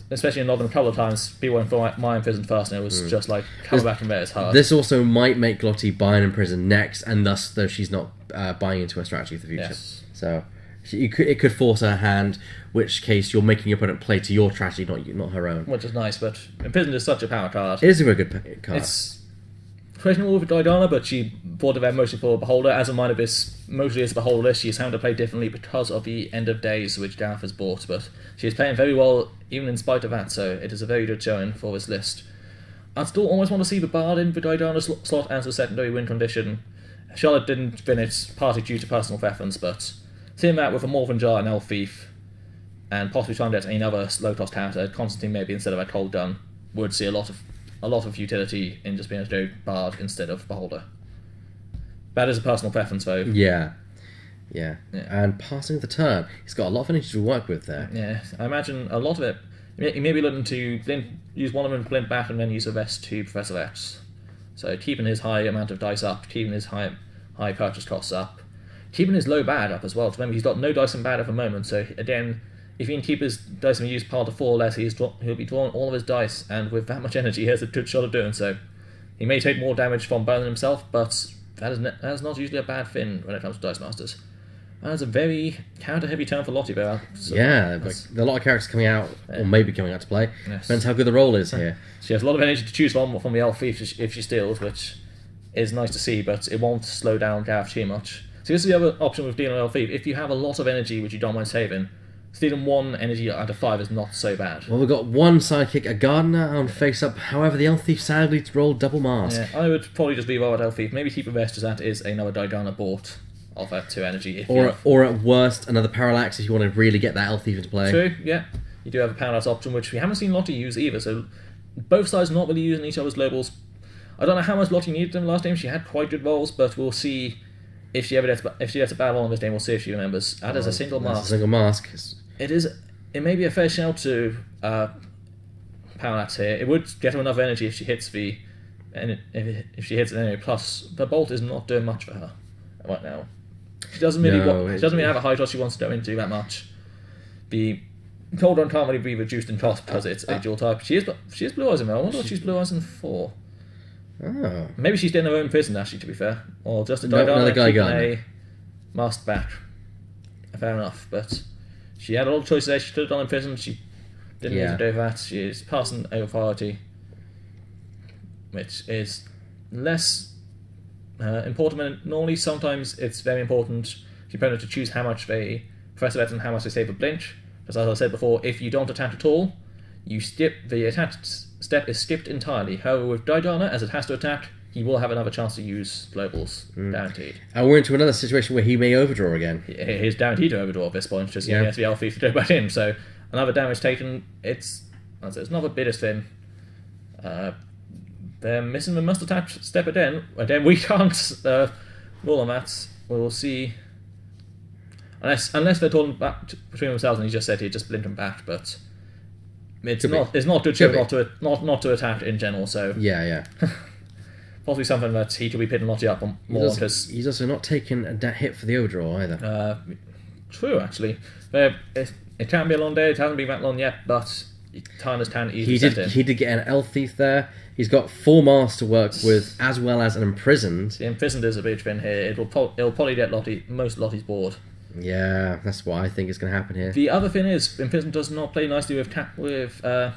S1: Especially in London, a couple of times, people went for my imprisoned first, and it was just like, coming back from there is hard.
S2: This also might make Lottie buy an imprisoned next, and thus, though she's not buying into her strategy for the future.
S1: Yes.
S2: So, it could force her hand, which case you're making your opponent play to your strategy, not her own.
S1: Which is nice, but imprisoned is such a power card.
S2: It is a very good card.
S1: It's questionable with Diana, but she bought it there mostly for Beholder. As a minor this mostly as a Beholder, she's having to play differently because of the End of Days, which Gareth has bought, but she is playing very well even in spite of that, so it is a very good showing for this list. I'd still almost want to see the Bard in the Diana slot as a secondary win condition. Charlotte didn't finish partly due to personal preference, but seeing that with a Morphin Jar and Elf Thief, and possibly trying to get another low-cost character, Constantine maybe instead of a Cold Gun, would see a lot of utility in just being able to do Bard instead of Beholder. That is a personal preference, though.
S2: Yeah. And passing the turn, he's got a lot of energy to work with there.
S1: Yeah, I imagine a lot of it. He may be looking to use one of them to blink back and then use the rest to Professor X. So keeping his high amount of dice up, keeping his high purchase costs up, keeping his low bad up as well. Remember, he's got no dice and bad at the moment. So again, if he can keep his dice and use piled to 4 or less, he'll be drawing all of his dice, and with that much energy, he has a good shot of doing so. He may take more damage from burning himself, but that is not usually a bad thing when it comes to Dice Masters. That's a very character-heavy turn for Lottie, though. So
S2: there are a lot of characters coming out, or maybe coming out to play.
S1: Yes.
S2: Depends how good the roll is here.
S1: She has a lot of energy to choose from the Elf Thief if she steals, which is nice to see, but it won't slow down Gareth too much. So this is the other option with dealing with Elf Thief. If you have a lot of energy which you don't mind saving, stealing 1 energy out of 5 is not so bad.
S2: Well, we've got 1 sidekick, a Gardener on face-up. However, the Elf Thief sadly rolled double mask.
S1: Yeah, I would probably just leave out Elf Thief. Maybe keep the rest, as that is another Diana bought of that 2 energy.
S2: Or at worst, another Parallax if you want to really get that Elf Thief into play.
S1: True, yeah. You do have a Parallax option, which we haven't seen Lottie use either, so both sides not really using each other's globals. I don't know how much Lottie needed in the last game. She had quite good rolls, but we'll see if she gets a bad roll on this game. We'll see if she remembers. That is a single mask.
S2: A single mask.
S1: It may be a fair shout to Parallax here. It would get her enough energy if she hits if she hits it anyway. Plus, the bolt is not doing much for her right now. She doesn't really have a high toss she wants to go into that much. The Cold Run can't really be reduced in cost because it's a dual type. She is Blue Eyes in there. I wonder what she's Blue Eyes in for.
S2: Oh.
S1: Maybe she's in her own prison, actually, to be fair. Or just a
S2: Another guy
S1: keeping
S2: gun.
S1: a masked back. Fair enough, but she had a lot of choices there. She could have done in prison. She didn't need to do that. She is passing over priority, which is less important. Normally, sometimes it's very important for the opponent to choose how much they press it and how much they save a blinch. Because as I said before, if you don't attack at all, the attack step is skipped entirely. However, with Diana, as it has to attack, he will have another chance to use globals, guaranteed.
S2: And we're into another situation where he may overdraw again.
S1: He's guaranteed to overdraw at this point, just he has to be Elf Thief to go back in. So another damage taken. It's not the biggest thing. They're missing the must attack step again. Again, we can't rule on that. We'll see Unless they're talking back between themselves and he just said he'd just blink them back, but it's not good show not to attack in general, so
S2: Yeah.
S1: possibly something that he could be pitting Lottie up on more because
S2: He's also not taken a hit for the overdraw either.
S1: true actually. It can be a long day, it hasn't been that long yet, but timers can easily set in.
S2: He did get an Elf Thief there. He's got 4 Mars to work with, as well as an Imprisoned.
S1: The Imprisoned is a big thing here. It'll probably get most Lottie's board.
S2: Yeah, that's what I think is going to happen here.
S1: The other thing is, Imprisoned does not play nicely with Mr.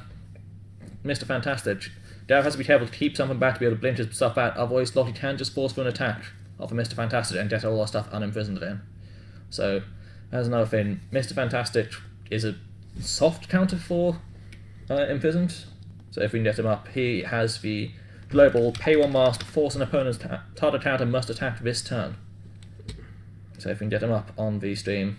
S1: Fantastic. Darrow has to be careful to keep something back to be able to blink his stuff out, otherwise Lottie can just force for an attack off of Mr. Fantastic and get all our stuff unimprisoned again. So, that's another thing. Mr. Fantastic is a soft counter for Imprisoned. So if we can get him up, he has the global pay 1 Mars to force an opponent's target counter must attack this turn. So if we can get him up on the stream,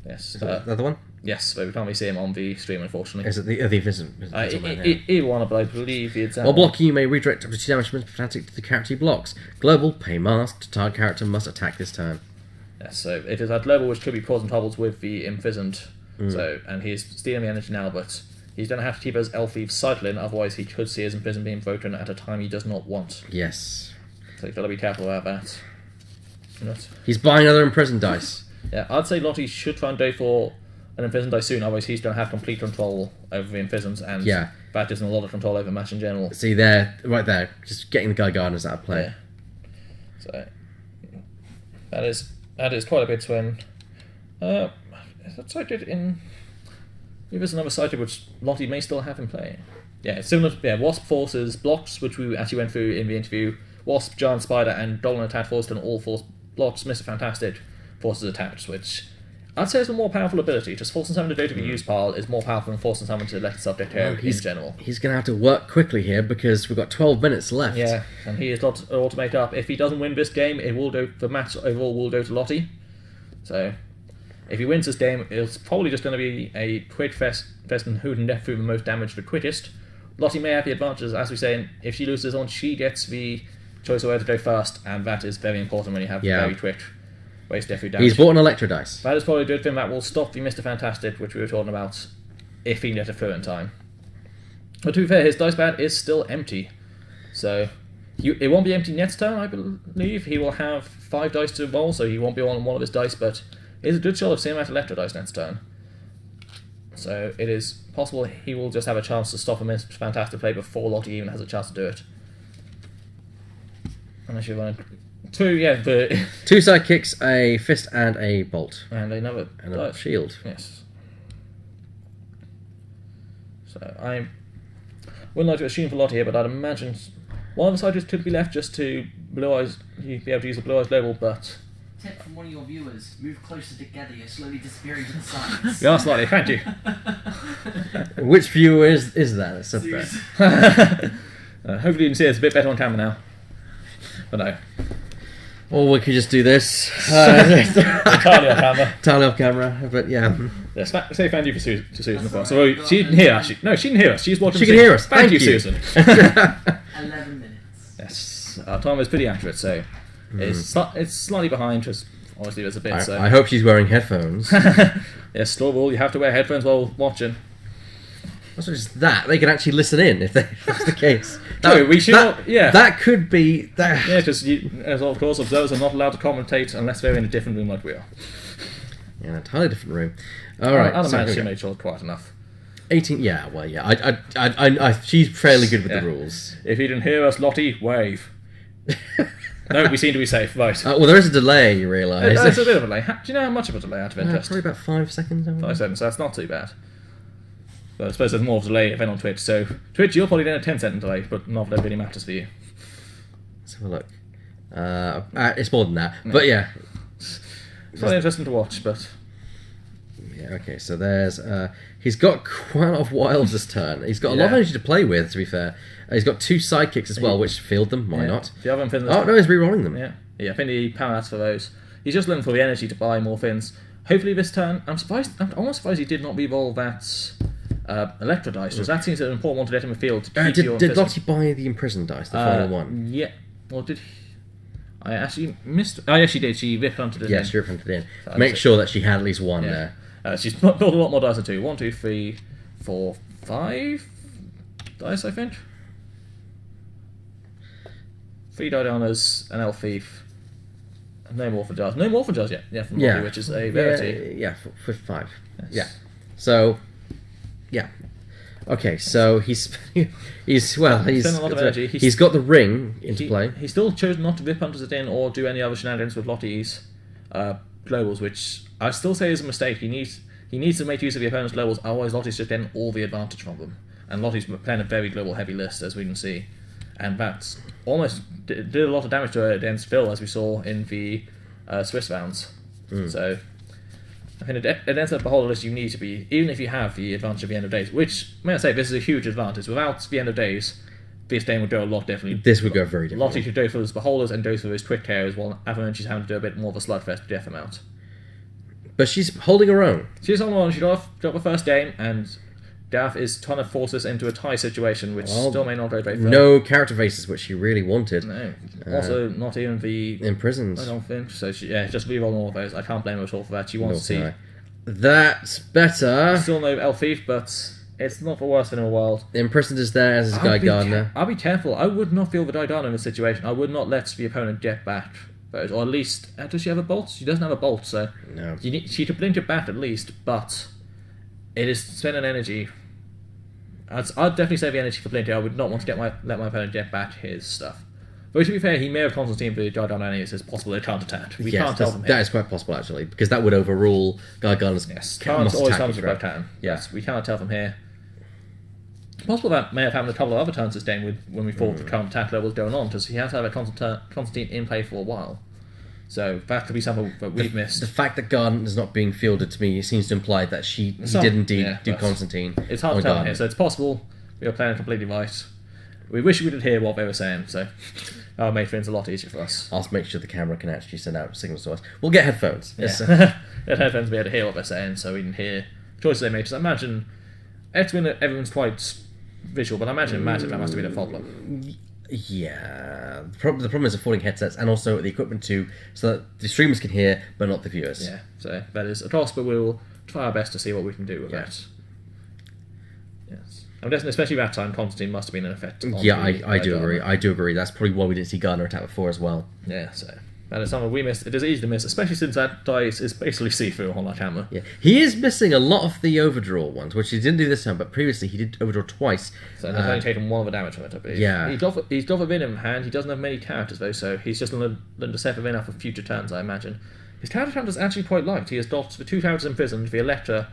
S1: yes.
S2: Is that the other one?
S1: Yes, but we can't really see him on the stream, unfortunately.
S2: Is it the Imprisoned?
S1: Either one, but I believe the example.
S2: While blocking, you may redirect up to 2 damage from Mr. Fantastic to the character he blocks. Global, pay Mars to target character must attack this turn.
S1: Yes, so it is that global which could be causing troubles with the Imprisoned. So, and he's stealing the energy now, but he's going to have to keep his Elf Thief cycling, otherwise he could see his Imprisoned being broken at a time he does not want.
S2: Yes.
S1: So you've got to be careful about that.
S2: He's buying another Imprisoned dice.
S1: Yeah, I'd say Lottie should try and go for an Imprisoned dice soon, otherwise he's going to have complete control over the Imprisoned, and that isn't a lot of control over the match in general.
S2: See there, right there, just getting the Guy Gardeners out of play.
S1: Yeah. So that is quite a bit when that's like it in. There's another side which Lottie may still have in play. Yeah, similar. Yeah, Wasp forces blocks, which we actually went through in the interview. Wasp, Giant Spider, and Dolan attack forced, and all force blocks. Mr. Fantastic forces attacks, which I'd say is a more powerful ability. Just forcing someone to go to the use pile is more powerful than forcing someone to let the subject go in general.
S2: He's going to have to work quickly here because we've got 12 minutes left.
S1: Yeah, and he has got all to make up. If he doesn't win this game, the match overall will go to Lottie. So, if he wins this game, it's probably just going to be a quick fest and who can get through the most damage the quickest. Lottie may have the advantage, as we say, if she loses on, she gets the choice of where to go first, and that is very important when you have very quick ways to get through damage.
S2: He's bought an Electro dice.
S1: That is probably a good thing that will stop the Mr. Fantastic, which we were talking about, if he can get it through in time. But to be fair, his dice pad is still empty, so it won't be empty next turn, I believe. He will have 5 dice to roll, so he won't be on one of his dice, but it's a good shot of seeing him at Electro dice next turn. So it is possible he will just have a chance to stop a Mr. Fantastic play before Lottie even has a chance to do it. Unless you want to...
S2: 2 sidekicks, a fist and a bolt.
S1: And another...
S2: And a shield.
S1: Yes. So I wouldn't like to assume for Lottie here, but I'd imagine one of the sidekicks could be left just to Blue Eyes, you'd be able to use the Blue Eyes global, but...
S3: Tip from one of your viewers, move closer together, you're slowly disappearing to the sides.
S1: You are slightly, thank you.
S2: Which viewer is that? It's up there.
S1: Hopefully you can see it's a bit better on camera now. But no.
S2: Or we could just do this.
S1: Entirely on camera.
S2: Entirely off camera, but yeah.
S1: Yes, say thank you to Susan of course. So she didn't hear us. No, she didn't hear us. She's watching.
S2: She can hear us.
S1: Thank you, Susan.
S3: 11 minutes.
S1: Yes, our time is pretty accurate, so it's slightly behind, just obviously there's a bit.
S2: I hope she's wearing headphones.
S1: Yes, store rule, you have to wear headphones while watching.
S2: That's not just that. They can actually listen in if that's the case.
S1: That
S2: could be that.
S1: Yeah, because as of course, observers are not allowed to commentate unless they're in a different room like we are.
S2: Yeah, an entirely different room. All right,
S1: I'd imagine she made sure quite enough.
S2: 18. Yeah, well, yeah. I she's fairly good with the rules.
S1: If you didn't hear us, Lottie, wave. No, we seem to be safe. Right.
S2: Well, there is a delay. You realise?
S1: There's a bit of a delay. Do you know how much of a delay out of interest?
S2: Probably about 5 seconds.
S1: 5 seconds. So that's not too bad. But I suppose there's more of a delay than on Twitch. So Twitch, you're probably getting a 10-second delay, but not that really matters for you.
S2: Let's have a look. It's more than that, but yeah.
S1: It's not interesting to watch, but
S2: yeah. Okay, so there's he's got quite a lot of wilds this turn. He's got a lot of energy to play with. To be fair, he's got 2 sidekicks as well, which field them. Why not?
S1: The other thing
S2: no, he's re-rolling them.
S1: Yeah. I think the power outs for those. He's just looking for the energy to buy more things. Hopefully this turn, I'm almost surprised he did not re-roll that Electro dice, because that seems an important one to let him in the field.
S2: Did Lottie buy the Imprisoned dice, the final one?
S1: Yeah. Well, did he? I actually missed. Oh, yes, she did. She rip hunted it in.
S2: Yeah, she hunted in.
S1: So
S2: Make sure that she had at least one there.
S1: She's built a lot more dice than 2. 1, 2, 3, 4, 5 dice, I think. 3 Didanas, an elf thief. No more for jars. No more for jars yet. Yeah, from Lottie, which is a rarity.
S2: Yeah, for 5.
S1: Yes.
S2: Yeah. So, yeah. Okay, so he's
S1: spending a lot of energy.
S2: He's got the ring into play.
S1: He still chose not to rip hunters it in or do any other shenanigans with Lottie's globals, which I still say is a mistake. He needs to make use of the opponent's globals, otherwise Lottie's just getting all the advantage from them. And Lottie's playing a very global heavy list, as we can see. And that's almost did a lot of damage to her against Phil, as we saw in the Swiss rounds. So I think against a beholder list you need to be, even if you have the advantage of the end of days, which, may I say, this is a huge advantage. Without the end of days, this game would go a lot differently.
S2: This would go very differently.
S1: Lottie could go for his beholders and go for his quick tears, while Avalanche's having to do a bit more of a slugfest death amount.
S2: But she's holding her own.
S1: She's holding her own. She got the first game, and Darth is trying to force us into a tie situation, which still may not go very far.
S2: No character faces, which she really wanted.
S1: No. Also, not even the
S2: imprisoned.
S1: I don't think so. Just re-roll all of those. I can't blame her at all for that. She wants to see.
S2: That's better.
S1: Still no elf thief, but it's not the worst in the world.
S2: The imprisoned is there as his Guy Gardner.
S1: I'll be careful. I would not feel the Guy Gardner in this situation. I would not let the opponent get back those, or at least does she have a bolt? She doesn't have a bolt, so
S2: no.
S1: She could blink it back at least, but it is spending energy. I'd definitely save the energy for Blinky. I would not want to let my opponent get back his stuff. But to be fair, he may have Constantine for Gargano anyways. It's possible they can't attack. We can't tell from here.
S2: That is quite possible, actually, because that would overrule Gargano's
S1: can't always comes with both turn. Yes, we cannot tell from here. It's possible that may have happened a couple of other turns this game when we thought the current attack level was going on, because he has to have a Constantine in play for a while. So that could be something that we've missed.
S2: The fact that Garden is not being fielded to me seems to imply that he did indeed do Constantine.
S1: It's hard to tell here, so it's possible we are playing completely right. We wish we did hear what they were saying, so that'll make things a lot easier for us.
S2: I'll make sure the camera can actually send out signals to us. We'll get headphones.
S1: Yeah. Get headphones to be able to hear what they're saying, so we can hear choices they make. Because I imagine everyone's quite visual, but I imagine that must have been a problem.
S2: Yeah, the problem is affording headsets and also the equipment too, so that the streamers can hear, but not the viewers.
S1: Yeah, so that is a toss, but we'll try our best to see what we can do with that. Yes, I'm guessing, especially that time, Constantine must have been an effect.
S2: I do agree. I do agree. That's probably why we didn't see Gardner attack before as well.
S1: Yeah, so that is something we missed. It is easy to miss, especially since that dice is basically see-through on our camera.
S2: Yeah, he is missing a lot of the overdraw ones, which he didn't do this time, but previously he did overdraw twice.
S1: So he's only taken one of the damage from it, I believe.
S2: Yeah.
S1: He's got the Vin in hand. He doesn't have many characters though, so he's just going to learn to set the Vin up for future turns, I imagine. His character count is actually quite light. He has got the 2 characters imprisoned, the Electra,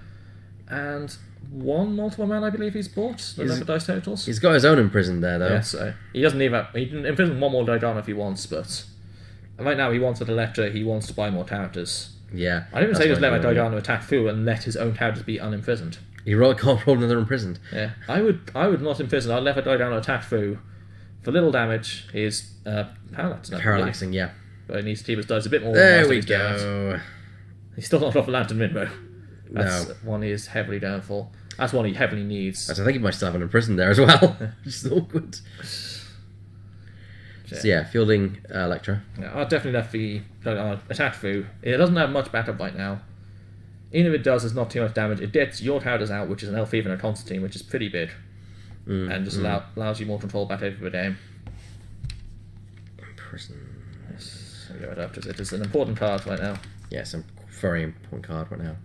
S1: and 1 multiple man, I believe he's bought. The number dice totals.
S2: He's got his own imprisoned there, though.
S1: Yeah, so he doesn't need that. He can imprison 1 more Diana if he wants, but right now he wants an Electra. He wants to buy more characters.
S2: Yeah.
S1: I didn't say just let Diana attack through and let his own characters be unimprisoned.
S2: He can't roll another imprisoned.
S1: Yeah, I would not imprison. I'd let Diana attack through for little damage. He's
S2: parallaxing, yeah.
S1: But he needs to keep his dice a bit more.
S2: There we go.
S1: He's still not off the Lantern Midbow. That's
S2: No.
S1: one he is heavily down for. That's one he heavily needs.
S2: I think he might still have an imprisoned there as well. Which is awkward. So yeah, fielding Electra.
S1: Yeah, I'll definitely let the attack through. It doesn't have much backup right now. Even if it does, it's not too much damage. It gets your characters out, which is an Elf Thief and a Constantine, which is pretty big. And just allows you more control back over the game.
S2: Prison.
S1: Yes, I'll go it up, because it is an important card right now.
S2: Yes, a very important card right now.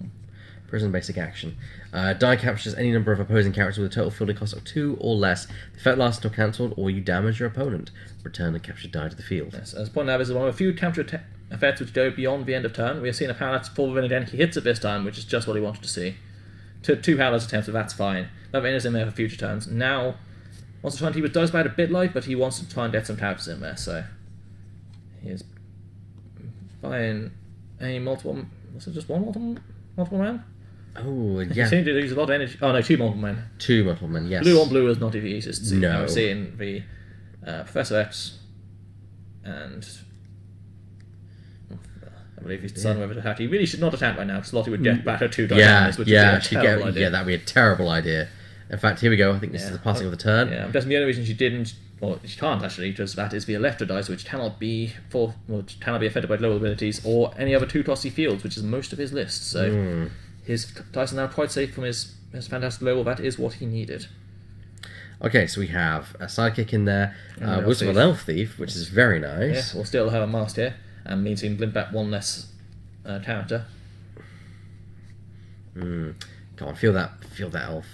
S2: Prison basic action. Die captures any number of opposing characters with a total fielding cost of 2 or less. The effect lasts until cancelled, or you damage your opponent. Return the captured die to the field.
S1: Yes, as pointed out, this is one of a few capture effects which go beyond the end of turn. We have seen a Parallax fall within again. He hits it this time, which is just what he wanted to see. 2 Parallax attempts, so that's fine. That is in there for future turns. Now, once the turn, he does bite a bit light, but he wants to try and get some characters in there, so he is buying a multiple. Was it just one multiple man?
S2: Oh, yeah.
S1: He seemed to use a lot of energy. Oh no, 2 multiple men.
S2: 2 multiple men, yes.
S1: Blue on blue is not the easiest to see.
S2: No.
S1: We're seeing the Professor X and I believe he's deciding whether to attack. He really should not attack right now, because Lottie would get back her 2 diamonds, which is a terrible idea.
S2: Yeah, that'd be a terrible idea. In fact, here we go. I think this is the passing of the turn.
S1: Yeah, I'm guessing the only reason she didn't, or she can't actually, because that is the Electro dice, which cannot be affected by global abilities or any other 2 tossy fields, which is most of his list. So his dice are now quite safe from his fantastic global. That is what he needed.
S2: Okay, so we have a sidekick in there, Wisdom of an Elf Thief, which is very nice.
S1: Yeah, we'll still have a mast here, and means he can blink back 1 less character.
S2: Come on, feel that elf.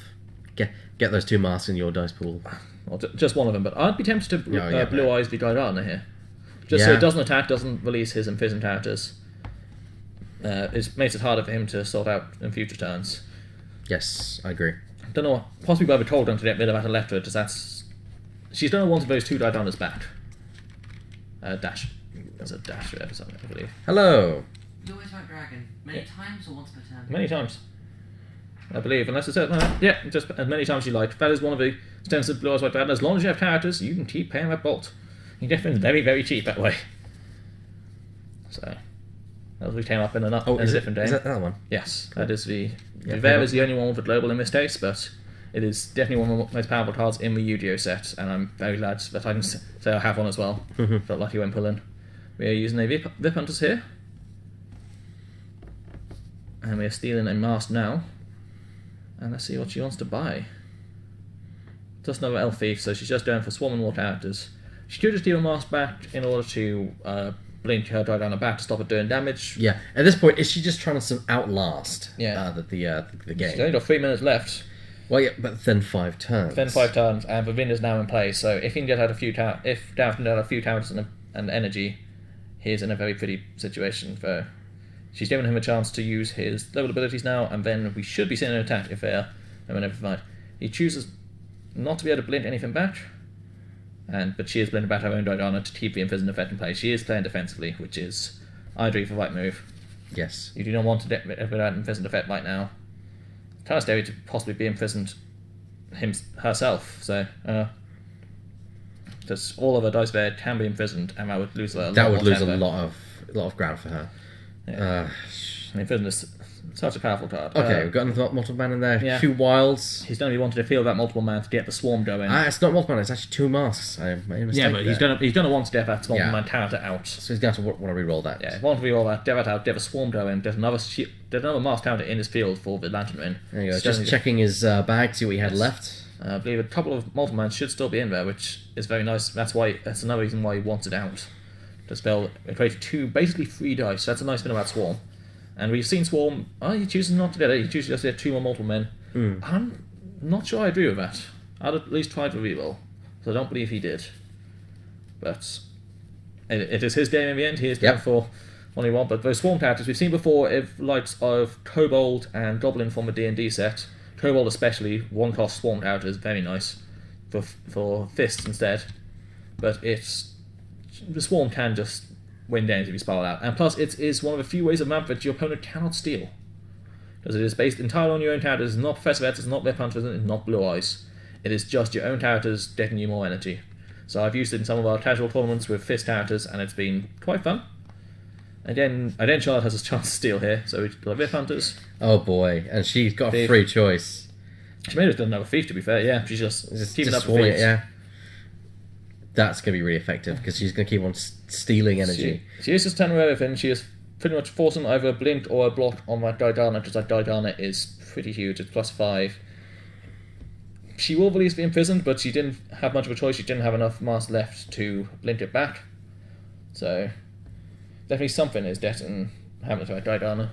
S2: Get those 2 masks in your dice pool.
S1: Well, just one of them, but I'd be tempted to Blue Eyes the Gardana here. Just so it doesn't attack, doesn't release his imprisoned characters. It makes it harder for him to sort out in future turns.
S2: Yes, I agree.
S1: Don't know, possibly by the told them to get rid of that Electra, because that's... She's done one of those 2 Didanas back. Dash. There's a dash there or something, I believe.
S2: Hello.
S3: You always fight dragon. Many times or once per turn?
S1: Many times. I believe, unless it's... just as many times as you like. That is one of the strengths of Blue Eyes White Dragon. As long as you have characters, you can keep paying that bolt. You get things very, very cheap that way. So... As we came up in a different day.
S2: Is that that one?
S1: Yes, that is the... There is the only one with a global in this case, but it is definitely one of the most powerful cards in the Yu-Gi-Oh set, and I'm very glad that I can say I have one as well. Felt lucky when pulling. We are using a Vip Hunters here. And we are stealing a mask now. And let's see what she wants to buy. Just another Elf Thief, so she's just going for Swarm and War characters. She could just steal a mask back in order to blink her Didana back to stop it doing damage.
S2: Yeah. At this point, is she just trying to outlast the game?
S1: She's only got 3 minutes left.
S2: Well, yeah, but then 5 turns.
S1: Then 5 turns, and the win is now in play. So if he can get out a few if Darth can get out a few towers and energy, he's in a very pretty situation. For she's given him a chance to use his level abilities now, and then we should be seeing an attack if they're never fight. He chooses not to be able to blink anything back. But she is blinking back her own Didana to keep the imprisoned effect in place. She is playing defensively, which is, I agree, the right move.
S2: Yes.
S1: You do not want to get rid of that imprisoned effect right now. Kind of scary to possibly be imprisoned herself, so because all of her dice there can be imprisoned, and that would lose a
S2: lot of ground for her.
S1: Yeah. Imprisoned is such a powerful card.
S2: Okay, we've got another multiple man in there.
S1: Yeah.
S2: 2 wilds.
S1: He's only wanted to feel that multiple man to get the swarm going.
S2: It's not multiple man, it's actually 2 masks. I made a mistake.
S1: Yeah, but he's gonna want to get that multiple man character out.
S2: So he's going to want to re-roll that.
S1: Yeah, want to re-roll that, get that out, get the swarm going, there's another mask counter in his field for the lantern ring.
S2: There you go. Just checking his bag, see what he had left.
S1: I believe a couple of multiple mans should still be in there, which is very nice. That's another reason why he wants it out. The spell created basically 3 dice. That's a nice thing about Swarm. And we've seen Swarm, he chooses not to get it. He chooses just to get 2 more multiple men. I'm not sure I agree with that. I'd at least try to reroll. So I don't believe he did. But it is his game in the end. He is going for what he wants. But those Swarm characters we've seen before, likes of Kobold and Goblin from a D&D set. Kobold especially, 1-cost Swarm character is very nice for fists instead. But the Swarm can just win games if you spiral out. And plus, it is one of the few ways of map that your opponent cannot steal. Because it is based entirely on your own characters. It's not Professor X, it's not Vip Hunters, it's not Blue Eyes. It is just your own characters getting you more energy. So I've used it in some of our casual tournaments with fist characters, and it's been quite fun. Again, Charlotte has a chance to steal here, so we've got Vip Hunters.
S2: Oh boy, and she's got a free choice.
S1: She may have done another thief, to be fair, yeah. She's just keeping up with thieves.
S2: Yeah. That's going to be really effective, because she's going to keep on stealing energy.
S1: She is just telling her everything. She is pretty much forcing either a blink or a block on that Didana, because that Didana is pretty huge. It's +5. She will release the imprisoned, but she didn't have much of a choice. She didn't have enough mass left to blink it back. So, definitely something is happening to that Didana.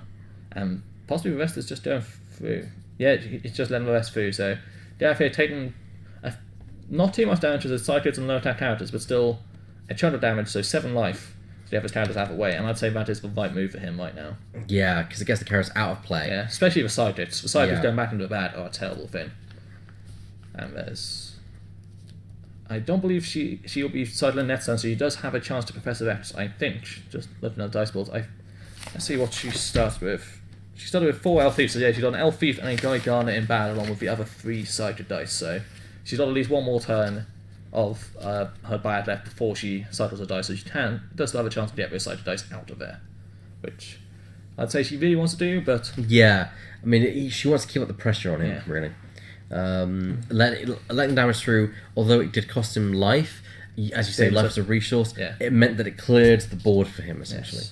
S1: And possibly the rest is just going through. Yeah, it's just letting the rest through. So, Gareth taking not too much damage to the sidekicks and low attack characters, but still a chunk of damage, so 7 life to have his characters out of the way. And I'd say that is the right move for him right now.
S2: Yeah, because it gets the characters out of play.
S1: Yeah, especially the sidekicks. The sidekicks going back into the bat are a terrible thing. And I don't believe she will be sidling next turn, so she does have a chance to Professor X, I think. Just looking at the dice balls. Let's see what she starts with. She started with 4 Elf Thieves, so yeah, she's got an Elf Thief and a Guy Garnet in bad, along with the other 3-sided dice, so she's got at least one more turn of her bad left before she cycles her dice, so she does still have a chance to get those sided dice out of there, which I'd say she really wants to do, but...
S2: Yeah, I mean, she wants to keep up the pressure on him, really. letting damage through, although it did cost him life, as you say, life is a resource, it meant that it cleared the board for him, essentially.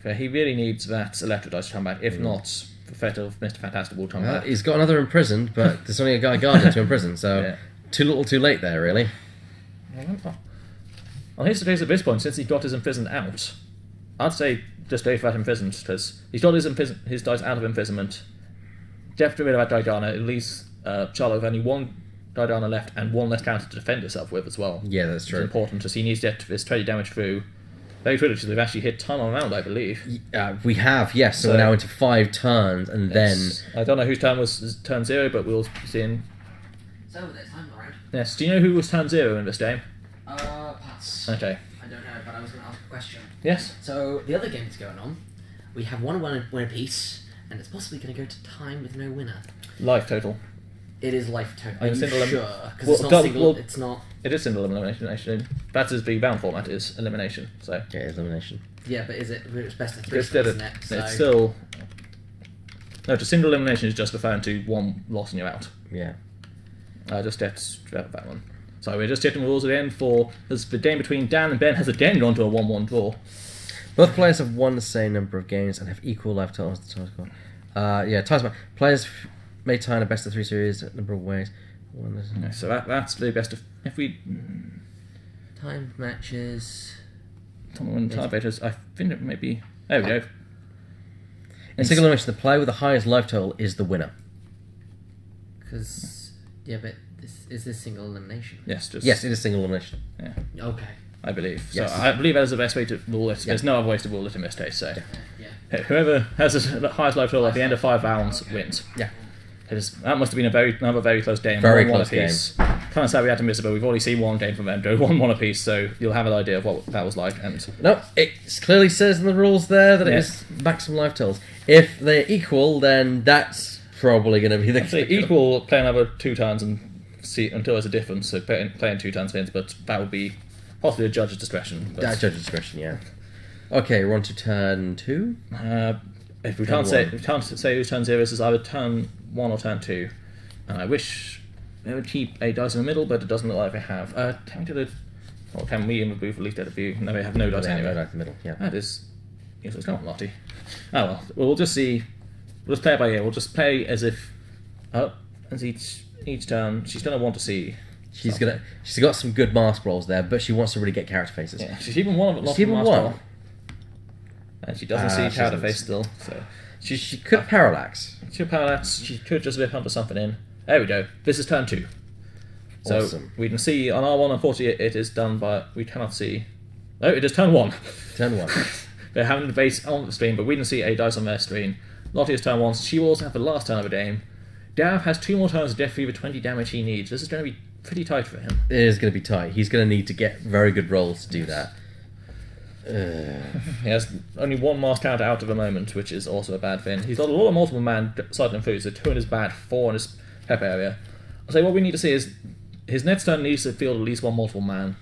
S1: Yes. He really needs that electro dice to come back. If not, the threat of Mr. Fantastic will come back.
S2: He's got another imprisoned, but there's only a guy guarded to imprison, so too little too late there, really.
S1: Well, here's the case at this point, since he got his imprisoned out, I'd say just go for that imprisoned, because he's got his dice out of imprisonment. Get rid of that Diana, at least Charlotte with only one Diana left and one less counter to defend herself with as well.
S2: Yeah, that's true.
S1: It's important, because he needs to get this 20 damage through. Very critically, they've actually hit turn on round, I believe.
S2: We have, yes, so we're now into 5 turns, and then...
S1: I don't know whose turn was turn 0, but we'll see in...
S3: It's over this time, alright.
S1: Yes, do you know who was turn 0 in this game?
S3: Pass.
S1: Okay.
S3: I don't know, but I was going to ask a question.
S1: Yes?
S3: So, the other game that's going on, we have one winner piece, and it's possibly going to go to time with no winner.
S1: Life total.
S3: It is life total. Are you
S1: single
S3: sure? Because it's not single, it's not...
S1: It is single elimination, actually. That is the bound format, is elimination, so...
S2: Yeah, elimination.
S3: Yeah, but is it... It's best of 3,
S1: isn't
S3: it? So...
S1: It's still... No, just single elimination is just referring to one loss and you're out.
S2: Yeah.
S1: Just get that one. So we're just checking the rules again for... As the game between Dan and Ben has again gone to a 1-1 draw.
S2: Both players have won the same number of games and have equal life totals. Ties back. Players may tie in a best of 3 series a number of ways.
S1: Okay, so that's the best of... If we...
S3: Time matches...
S1: Tiebreakers, I think it may be... There we go.
S2: In single elimination, the player with the highest life total is the winner.
S3: Because... Yeah, but is this single elimination?
S1: Yes, just...
S2: Yes, it is single elimination.
S1: Yeah.
S3: Okay.
S1: I believe.
S2: Yes.
S1: So I believe that is the best way to rule it.
S2: Yeah.
S1: There's no other way to rule it in this case, so...
S3: Yeah.
S1: Whoever has the highest life total at the end of 5 rounds wins.
S2: Yeah.
S1: That must have been another very close game.
S2: Very
S1: 1-1
S2: close
S1: apiece. Kind of sad we had to miss it, but we've already seen one game from them go 1-1 apiece, so you'll have an idea of what that was like. And
S2: no, it clearly says in the rules there that it is maximum life totals. If they're equal, then that's probably going to be the...
S1: So equal, play another 2 turns and see until there's a difference. So playing 2 turns wins, but that would be possibly a judge's discretion. But...
S2: Judge's discretion, yeah. Okay, we're on to turn 2.
S1: If we can't say whose turn 0 is, it's either turn 1 or turn 2. And I wish they would keep a dice in the middle, but it doesn't look like they have. Can we in the booth at least get a view? No, they have no dice anyway.
S2: No dice in the middle, yeah.
S1: That is... Yes, it's not Lottie. Oh well, we'll just see. We'll just play it by ear. We'll just play as if... as each turn, she's going to want to see...
S2: She's got some good mask rolls there, but she wants to really get character faces.
S1: Yeah, she's even one of
S2: one.
S1: And she doesn't see character face still, so...
S2: She could parallax.
S1: She could parallax, she could just whip under something in. There we go. This is turn 2. So
S2: Awesome.
S1: We can see on R1, unfortunately, it is done by... We cannot see... No, it is turn 1.
S2: Turn 1.
S1: They're having the base on the screen, but we can see a dice on their screen. Lottie is turn 1, so she will also have the last turn of the game. Dav has 2 more turns to get through the 20 damage he needs. This is going to be pretty tight for him.
S2: It is going to be tight. He's going to need to get very good rolls to do that.
S1: He has only 1 mask counter out at the moment, which is also a bad thing. He's got a lot of multiple man cycling food, so 2 in his bat, 4 in his pep area. I'll say what we need to see is his next turn needs to field at least 1 multiple man,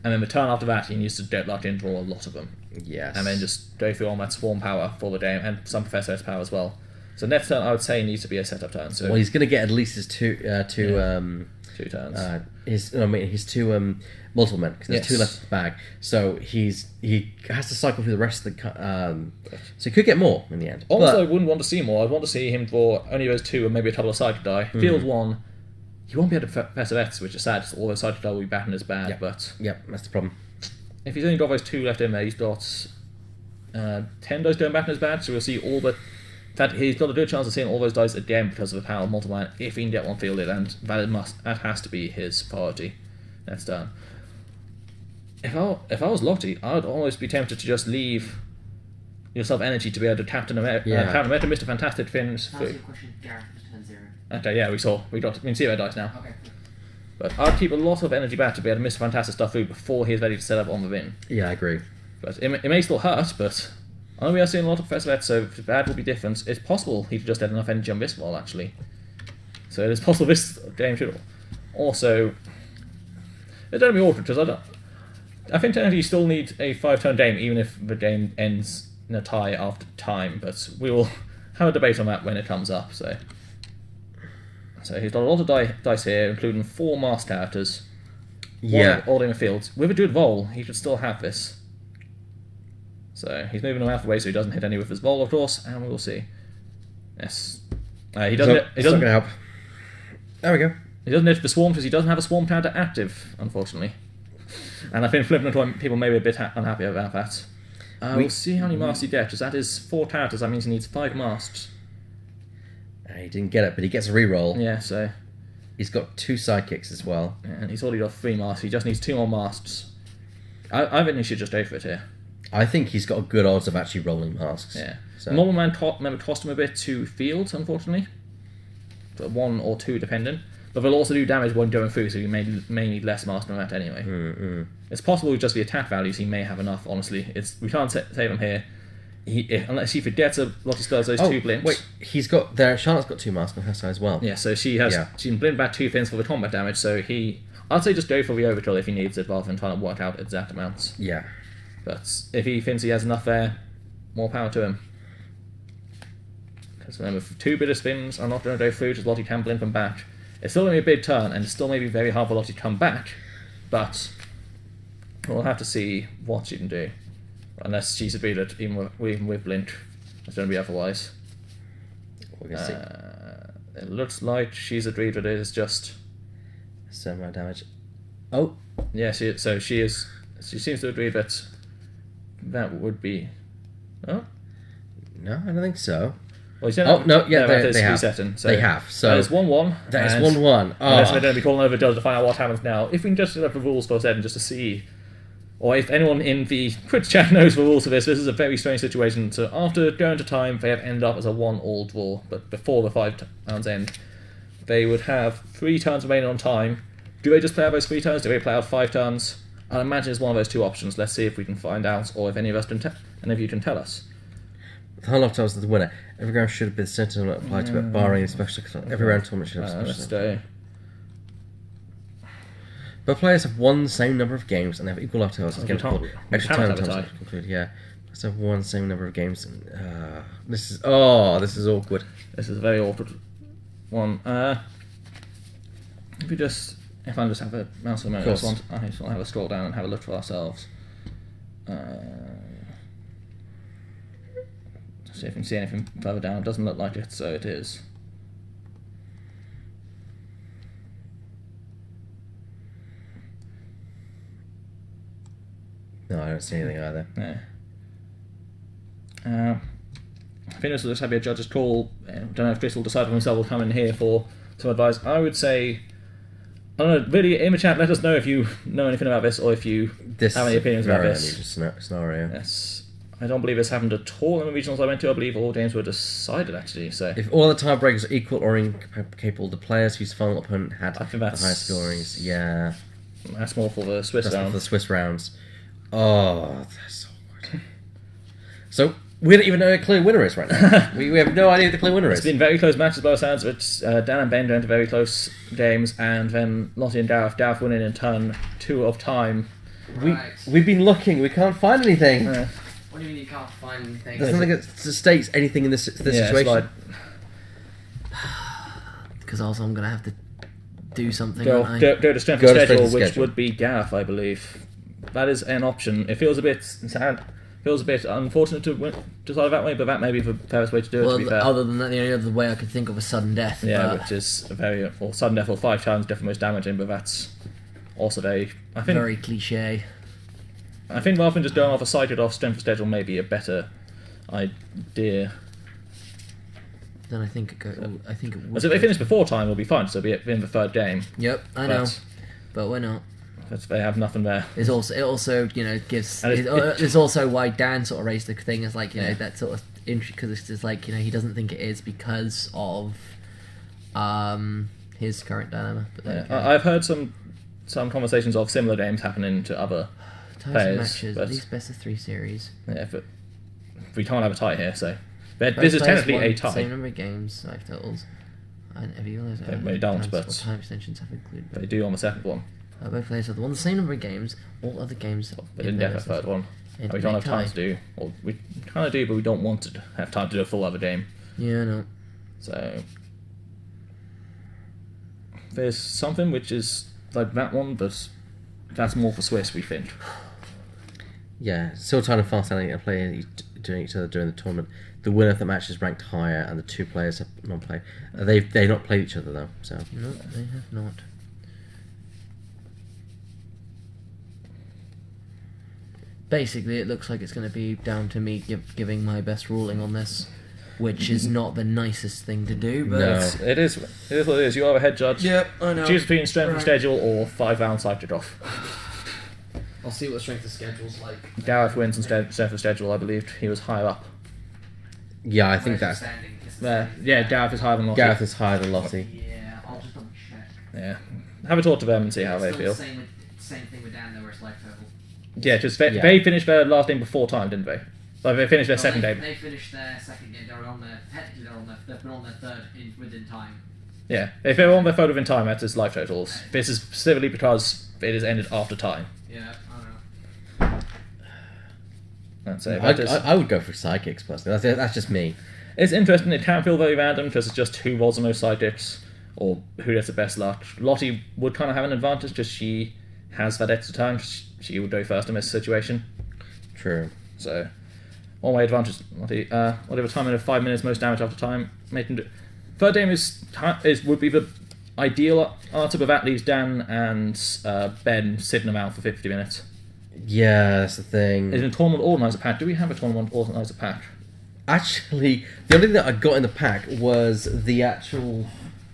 S1: and then the turn after that he needs to deadlock in, draw a lot of them.
S2: Yes.
S1: And then just go through all that swarm power for the game, and some Professor S power as well. So next turn I would say needs to be a setup turn. So
S2: well, he's going to get at least his 2
S1: 2 turns.
S2: His 2 multiple men, because there's 2 left in the bag. So he has to cycle through the rest of the... so he could get more in the end.
S1: Also, I wouldn't want to see more. I'd want to see him draw only those 2 and maybe a couple of psychic die. Field 1, he won't be able to Professor X, which is sad. All those psychic die will be back in his bag.
S2: Yep.
S1: But
S2: that's the problem.
S1: if he's only got those 2 left in there, he's got 10 dice going back in his bag, so we'll see all the... In fact, he's got a good chance of seeing all those dice again because of the power of multiple man if he can get one fielded, and that has to be his priority next turn. If I was Lottie, I'd almost be tempted to just leave yourself energy to be able to Captain America, Mr. Fantastic Finn's
S3: Answer your question, Gareth, turn 0.
S1: Okay, yeah, we can see 0 dice now.
S3: Okay.
S1: But I'd keep a lot of energy back to be able to Mr. Fantastic stuff through before he's ready to set up on the win.
S2: Yeah, I agree.
S1: But it may still hurt, but I know we are seeing a lot of Professor X, so bad will be different. It's possible he could just get enough energy on this wall, actually. So it is possible this game should. Also, it's going to be awkward because I think technically you still need a 5-turn game, even if the game ends in a tie after time. But we will have a debate on that when it comes up. So So he's got a lot of dice here, including 4 masked characters.
S2: Yeah.
S1: All in the field. With a Druid Vol, he should still have this. So he's moving them out of the way so he doesn't hit any with his Vol, of course, and we'll see. Yes. He doesn't.
S2: It's not going to help. There we go.
S1: He doesn't hit the Swarm because he doesn't have a Swarm counter active, unfortunately. And I think flipping people may be a bit unhappy about that. We'll see how many masks he gets. That is 4 characters, that means he needs 5 masks.
S2: He didn't get it, but he gets a reroll.
S1: Yeah, so...
S2: He's got 2 sidekicks as well.
S1: Yeah, and he's already got 3 masks. He just needs 2 more masks. I think he should just go for it here.
S2: I think he's got a good odds of actually rolling masks.
S1: Yeah.
S2: So.
S1: Normal Man cost him a bit to field, unfortunately. But 1 or 2 depending. But they'll also do damage when going through, so you may need less masks than that anyway. It's possible with just the attack values he may have enough, honestly. We can't save him here. Unless he forgets a lot of spells, those 2 blinks.
S2: Wait, Charlotte's got 2 masks on her side as well.
S1: Yeah, so she can blink back 2 things for the combat damage, so I'd say just go for the overkill if he needs it, rather than trying to work out exact amounts.
S2: Yeah.
S1: But if he thinks he has enough there, more power to him. Because remember, 2 bitter spins are not going to go through, just Lottie can blink them back. It's still going to be a big turn, and it's still maybe very hard for Lottie to come back, but we'll have to see what she can do. Unless she's agreed that even with blink, it's going to be otherwise.
S2: We're going to see.
S1: It looks like she's agreed that it is just...
S2: Certain amount of damage. Oh!
S1: Yeah, she seems to agree that that would be... Oh?
S2: No, I don't think so.
S1: Well,
S2: they have.
S1: Resetting, so
S2: they have. So
S1: that is 1-1.
S2: That is 1-1.
S1: Unless we're going to be calling over Judge to find out what happens now. If we can just look at the rules for a second, just to see, or if anyone in the Quiz chat knows the rules for this is a very strange situation. So after going to time, they have ended up as a 1-all draw, but before the 5 rounds end, they would have 3 turns remaining on time. Do they just play out those 3 turns? Do they play out 5 turns? I imagine it's one of those 2 options. Let's see if we can find out, or if any of us any of you can tell us.
S2: The whole of tells the winner. Every round should have been sent and not applied to it, barring a special. Every round tournament should have a
S1: Let's
S2: special.
S1: do.
S2: But players have won the same number of games and have equal up totals.
S1: We can't
S2: Extra
S1: have
S2: time
S1: a
S2: totals
S1: tie.
S2: concluded. Yeah, players have won the same number of games. And, this is awkward.
S1: This is a very awkward one. If I just have a mouse for a moment, I just want to have a scroll down and have a look for ourselves. See if we can see anything further down. It doesn't look like it, so it is.
S2: No, I don't see anything either.
S1: Yeah. I think this will just have to be a judge's call. I don't know if Chris will decide for himself will come in here for some advice. I would say, I don't know, really, in the chat, let us know if you know anything about this or if you have any opinions about this.
S2: This scenario.
S1: Yes. I don't believe this happened at all in the regionals I went to. I believe all games were decided, actually. So
S2: if all the tiebreakers are equal or incapable, the players whose final opponent had the highest scorings. Yeah.
S1: That's more for the Swiss round.
S2: That's for the Swiss rounds. Oh, that's so awkward. So, we don't even know who the clear winner is right now. we have no idea who the clear winner is.
S1: It's been very close matches by both sides. It's Dan and Ben going to very close games, and then Lottie and Dareth winning in turn 2 of time.
S2: We've been looking. We can't find anything.
S3: What do you mean you can't find anything?
S2: There's nothing that states anything in this situation.
S4: Because also I'm going to have to do something.
S1: Go to strength of schedule, which would be Gareth, I believe. That is an option. It feels a bit sad. Feels a bit unfortunate to decide that way, but that may be the fairest way to do it.
S4: Well,
S1: to be fair.
S4: other than that, the only other way I could think of was sudden death.
S1: Yeah, which is sudden death or 5 times definitely most damaging, but that's also
S4: very cliche.
S1: I think rather than just going off a sighted off strength of schedule may be a better idea.
S4: Then I think it would.
S1: So if they finish before time, we'll be fine. So it'll be in the 3rd game.
S4: Yep, I know, but we're not.
S1: They have nothing there.
S4: It also gives. It's also why Dan sort of raised the thing as like that sort of interest, because it's just like he doesn't think it is because of his current dilemma. But
S1: I've heard some conversations of similar games happening to other players.
S4: Matches, at least best of 3 series.
S1: Yeah, but we can't have a tie here, so this is technically a tie.
S4: Same number of games, life totals. Have you realised
S1: they don't, but
S4: time extensions have included.
S1: They do on the 2nd one.
S4: Both players have won the same number of games. All other games.
S1: They didn't have a 3rd one. We don't have time to do. Or we kind of do, but we don't want to have time to do a full other game.
S4: Yeah, I know.
S1: So there's something which is like that one, but that's more for Swiss, we think.
S2: Yeah, still trying to fast standing and playing doing each other during the tournament. The winner of the match is ranked higher, and the two players have not played. They've not played each other though. So
S4: No, they have not. Basically, it looks like it's going to be down to me giving my best ruling on this, which is not the nicest thing to do, but...
S2: No.
S1: It is what it is. You are a head judge.
S3: Yep, I know.
S1: Choose between strength of
S3: Right.
S1: schedule or 5 rounds sighted off.
S3: I'll see what strength of schedule's like.
S1: Gareth wins in strength of schedule, I believe. He was higher up.
S2: yeah, I think that's
S1: Yeah, Gareth is higher than Lottie.
S2: Gareth is higher than Lottie.
S3: Yeah, I'll just double check.
S1: Yeah. Have a talk to them and see how they feel.
S3: Same thing with Dan, though, where it's life total.
S1: Yeah, just they finished their last game before time, didn't they? Like they finished their second game.
S3: They finished their second game. Technically they've been on their third within time.
S1: Yeah, if they're on their third within time, that's life totals. This is specifically because it is ended after time.
S3: Yeah, I know.
S1: That's it.
S2: I would go for psychics personally. That's just me.
S1: It's interesting. It can feel very random because it's just who rolls the most psychics or who gets the best luck. Lottie would kind of have an advantage because she has that extra time. She would go first in this situation.
S2: True.
S1: So, one way advantage. Lottie, whatever time in 5 minutes, most damage after time. Make them do. Third game would be the ideal answer, but that leaves Dan and Ben sitting around for 50 minutes.
S2: Yeah, that's the thing.
S1: Is it a tournament organizer pack? Do we have a tournament organizer pack?
S2: Actually, the only thing that I got in the pack was the actual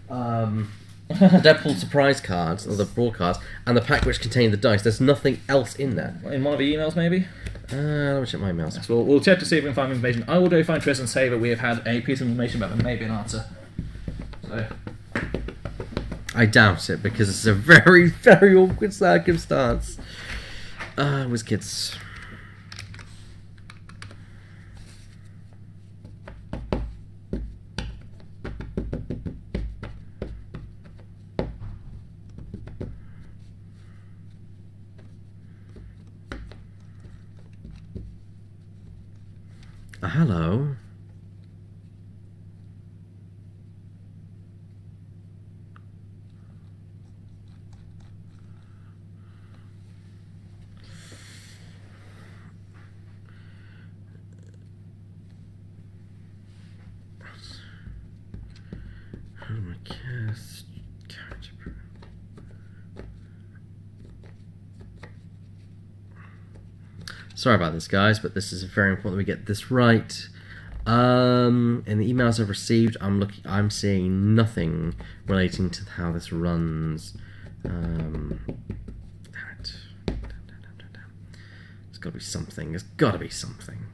S2: the Deadpool surprise cards, or the brawl cards, and the pack which contained the dice. There's nothing else in there.
S1: In one of the emails, maybe?
S2: Let me check my emails.
S1: So we'll check to see if we can find information. I will go find Tris and say that we have had a piece of information about there may be an answer. So,
S2: I doubt it, because it's a very, very awkward circumstance. With kids. Hello. Sorry about this, guys, but this is very important that we get this right. In the emails I've received, I'm seeing nothing relating to how this runs. Damn it. There's got to be something. There's got to be something.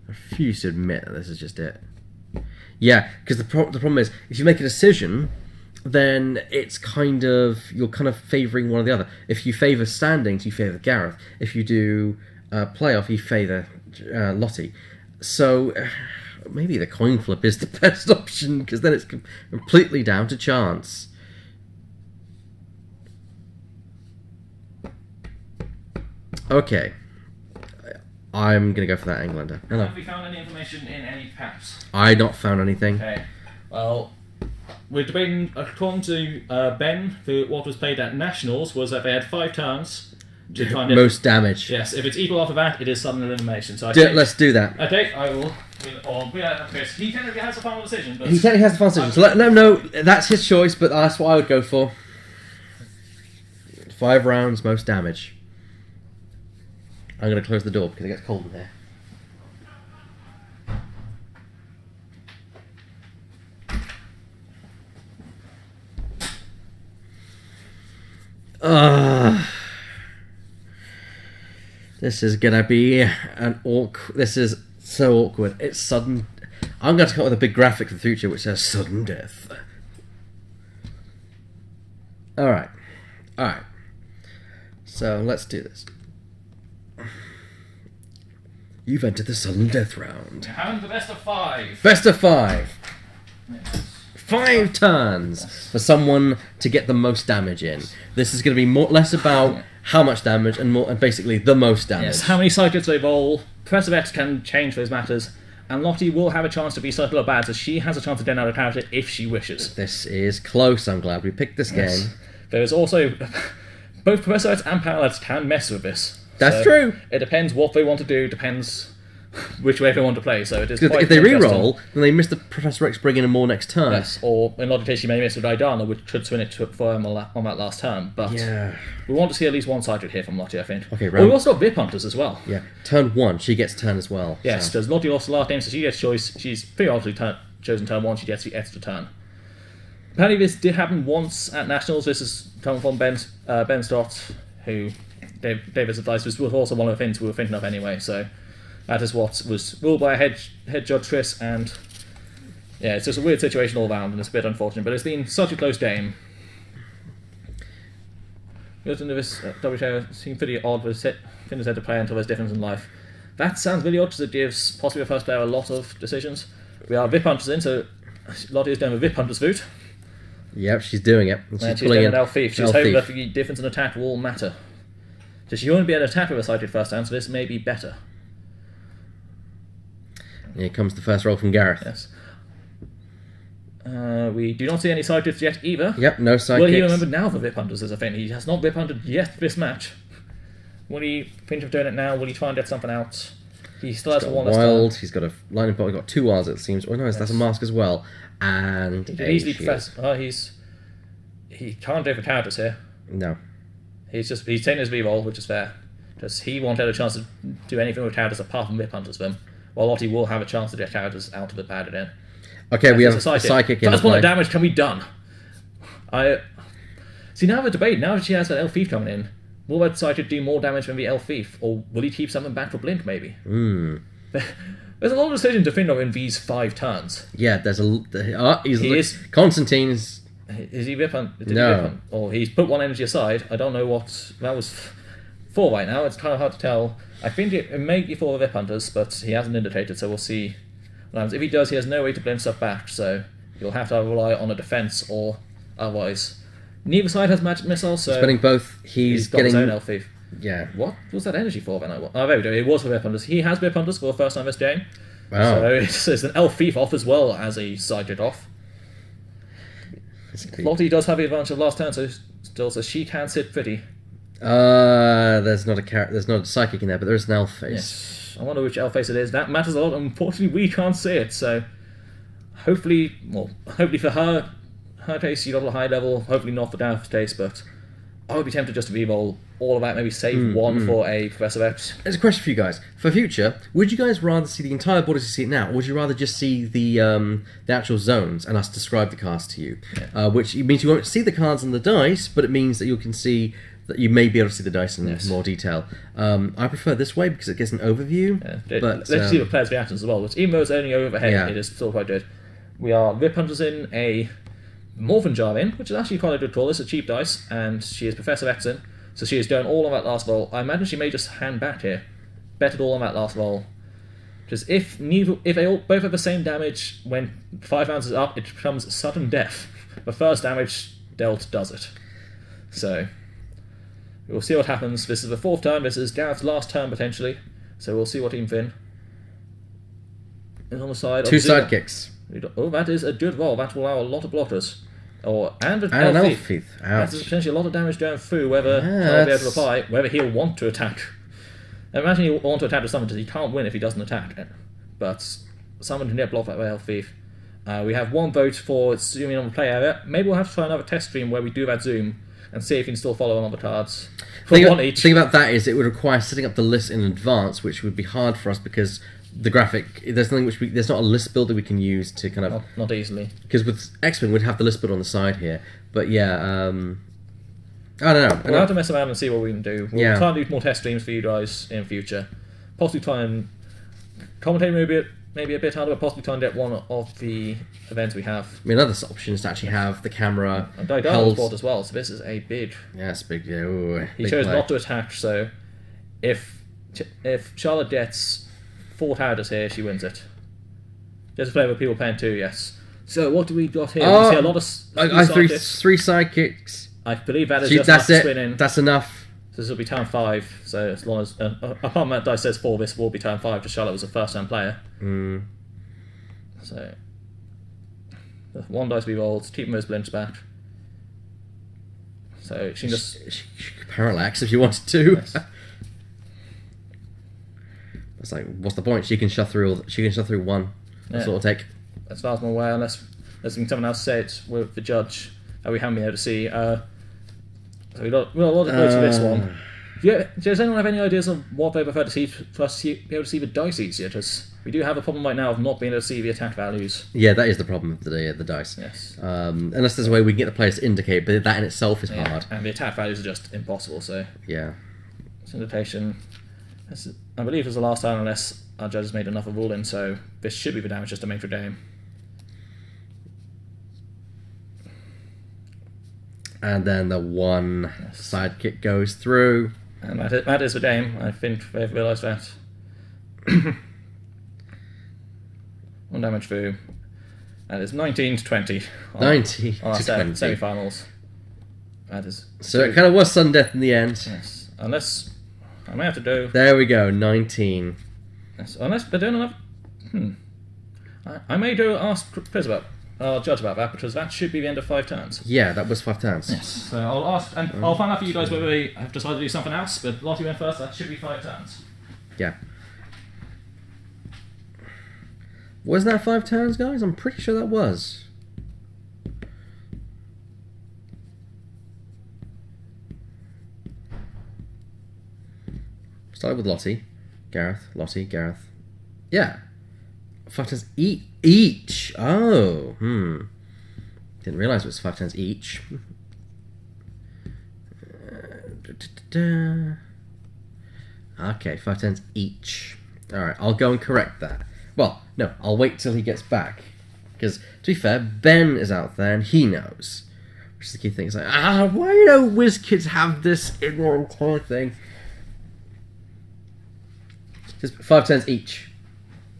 S2: I refuse to admit that this is just it. Yeah, because the problem is, if you make a decision, then it's kind of, you're kind of favouring one or the other. If you favour standings, you favour Gareth. If you do playoff, you favour Lottie. So maybe the coin flip is the best option, because then it's completely down to chance. Okay. I'm going to go for that Englander. Hello.
S1: have we found any information in any packs?
S2: I not found anything.
S1: Okay. Well, we're debating, according to Ben, what was played at Nationals was that they had 5 turns to try and get...
S2: Most damage.
S1: Yes, if it's equal after that, it is sudden elimination. So I think,
S2: Let's do that.
S1: okay, I will... Chris, he technically has the final decision, but...
S2: He technically has the final decision, so let him know that's his choice, but that's what I would go for. 5 rounds, most damage. I'm going to close the door because it gets cold in here. This is gonna be this is so awkward. It's sudden. I'm going to come up with a big graphic for the future which says sudden death. Alright. So let's do this. You've entered the sudden death round.
S1: Having the best of 5.
S2: Best of 5.
S1: Yes.
S2: 5 turns for someone to get the most damage in. This is going to be less about how much damage and basically the most damage.
S1: Yes, how many psychics they roll. Press of X can change those matters. and Lottie will have a chance to be subtle or bad, so she has a chance to den out a character if she wishes.
S2: This is close. I'm glad we picked this game.
S1: There is also... both Professor X and Parallax can mess with this.
S2: That's true.
S1: It depends what they want to do, depends which way they want to play, so it is quite
S2: if they
S1: interesting.
S2: re-roll, then they miss the Professor X bringing in more next turn.
S1: Yes, or in Lottie case she may miss with Idana, which could swing it for him on that last turn, but we want to see at least one side here from Lottie, I think.
S2: Okay,
S1: we also got Vip Hunters as well.
S2: Yeah, turn 1, she gets turn as well.
S1: Yes, because Lottie lost the last game, so she gets choice. She's pretty obviously chosen turn 1, she gets the extra turn. Apparently this did happen once at Nationals. This is coming from Ben Stott, who David's advice was also one of the things we were thinking of anyway, so that is what was ruled by a head judge Chris, and yeah, it's just a weird situation all round, and it's a bit unfortunate, but it's been such a close game. Goes into this double share seems pretty odd with Finner's head to play until there's difference in life. That sounds really odd because it gives possibly the first player a lot of decisions. We are Vip Hunters in, so Lottie is doing a Vip Hunters route.
S2: Yep, she's doing it.
S1: And she's doing an Elf Thief. She's hoping that the difference in attack will matter. So she won't be an attack with a sighted first hand, so this may be better.
S2: Here comes the first roll from Gareth.
S1: Yes. We do not see any sidekicks yet either.
S2: Yep, no sidekicks.
S1: Will he remember now the Vip Hunters is a thing? He has not Vip Hunted yet this match. Will he think of doing it now? Will he try and get something out? He still has one
S2: wild. He's got a lightning bolt. He's got 2 wilds, it seems. Oh no, that's a mask as well. And
S1: he can easily profess. He can't do for characters here.
S2: No.
S1: He's taking his reroll, which is fair. Because he won't have a chance to do anything with characters apart from Vip Hunters for him. While Lottie will have a chance to get characters out of the padded in.
S2: Okay, we have a psychic in
S1: First point of damage can be done. See, now the debate, now that she has that Elf Thief coming in, will that psychic do more damage than the Elf Thief? Or will he keep something back for Blink, maybe? There's a lot of decisions to think of in these 5 turns.
S2: Yeah, there's Constantine is...
S1: Is he Vip Hunt?
S2: No.
S1: Or he's put 1 energy aside. I don't know what that was for right now. It's kind of hard to tell. I think it may be for the Vip Hunters, but he hasn't indicated, so we'll see what happens. If he does, he has no way to blend stuff back, so you'll have to rely on a defense or otherwise. Neither side has magic missiles, so...
S2: Spending both, he's
S1: got
S2: getting...
S1: his own Elf Thief.
S2: Yeah.
S1: What was that energy for then? Oh, there we go. It was for Vip Hunters. He has Vip Hunters for the first time this game.
S2: Wow.
S1: So it's an Elf Thief off as well as a sidekick off. Lottie does have the advantage of last turn, so she can sit pretty.
S2: There's not a psychic in there, but there is an elf face.
S1: Yes. I wonder which elf face it is. That matters a lot. Unfortunately, we can't see it, so hopefully for her case, she got a high level. Hopefully not for Darth's case, but I would be tempted just to re-roll all of that, maybe save 1 for a Professor X.
S2: There's a question for you guys. For future, would you guys rather see the entire board as you see it now, or would you rather just see the actual zones and us describe the cards to you?
S1: Yeah.
S2: Which means you won't see the cards and the dice, but it means that you can see that you may be able to see the dice in more detail. I prefer this way because it gives an overview.
S1: Yeah.
S2: But
S1: let's see the players' reactions as well. Which, even though it's only overhead, it is still quite good. We are Vip Hunters in, a Morphin Jar in, which is actually quite a good call. It's a cheap dice, and she is Professor X in. So she is doing all on that last roll. I imagine she may just hand back here. Bet it all on that last roll. Because if they all both have the same damage when 5 rounds is up, it becomes sudden death. The first damage dealt does it. So we'll see what happens. This is the 4th turn. This is Gareth's last turn potentially. So we'll see what Team Finn is on the side.
S2: 2 sidekicks.
S1: Oh, that is a good roll. That will allow a lot of blockers. And an
S2: Elf Thief.
S1: That's potentially a lot of damage going through, whether he'll be able to reply, whether he'll want to attack. I imagine he'll want to attack with someone because he can't win if he doesn't attack. But someone can get blocked by Elf Thief. We have 1 vote for zooming on the play area. Maybe we'll have to try another test stream where we do that zoom and see if we can still follow on the cards.
S2: The thing about that is it would require setting up the list in advance, which would be hard for us because the graphic, there's not a list builder we can use to kind of...
S1: Not easily.
S2: Because with X-Wing, we'd have the list builder on the side here. But yeah, I don't know.
S1: We'll have to mess around and see what we can do. We'll try and do more test streams for you guys in future. Possibly try and commentate maybe a bit harder, but possibly try and get one of the events we have.
S2: I mean, another option is to actually have the camera
S1: and Daida's board as well, so this is a big...
S2: Yeah, it's big. Yeah, ooh,
S1: he chose not to attack, so if Charlotte gets 4 towers here, she wins it. Just a play with people playing 2, yes. So what do we got here? We see a lot of
S2: I 3 sidekicks.
S1: I believe that is just enough to spin in.
S2: That's enough.
S1: So this will be turn 5. So as long as apart from that dice says 4, this will be turn 5. Just Charlotte was a first-time player. So, the 1 dice we rolled, keep those blimps back. So she can just
S2: She could parallax if you wanted to.
S1: Yes.
S2: It's like, what's the point? She can shove through 1. That's
S1: Yeah.
S2: what it'll take.
S1: as far as I'm aware, unless someone else said with the judge, we haven't been able to see. So we got a lot of votes for this one. Does anyone have any ideas of what they prefer to see for us to be able to see the dice easier? Because we do have a problem right now of not being able to see the attack values.
S2: Yeah, that is the problem with the dice.
S1: Yes.
S2: Unless there's a way we can get the players to indicate, but that in itself is hard.
S1: And the attack values are just impossible, so
S2: Yeah.
S1: invitation. I believe it's the last time unless our judge has made enough of a ruling, so this should be the damage just to make for game.
S2: And then the 1 sidekick goes through.
S1: And that is the game. I think they've realised that. 1 damage through. That is 19 to 20.
S2: 19
S1: on our
S2: to 20.
S1: semi-finals. That is...
S2: So it kind of was sudden death in the end.
S1: Yes. Unless... I may have to do...
S2: There we go, 19.
S1: Yes. Unless they're doing another... I may do ask Chris about... I'll judge about that, because that should be the end of 5 turns.
S2: Yeah, that was 5 turns.
S1: Yes. So I'll ask, and I'll find out for you guys whether they have decided to do something else, but Lottie went first, that should be 5 turns.
S2: Yeah. Was that 5 turns, guys? I'm pretty sure that was. Started with Lottie. Gareth. Lottie. Gareth. Yeah. 5 turns each. Oh. Didn't realise it was 5 turns each. Okay, 5 turns each. Alright, I'll go and correct that. Well, no, I'll wait till he gets back. Because, to be fair, Ben is out there and he knows. Which is the key thing. It's like, why don't whiz kids have this in their entire thing? Just 5 turns each.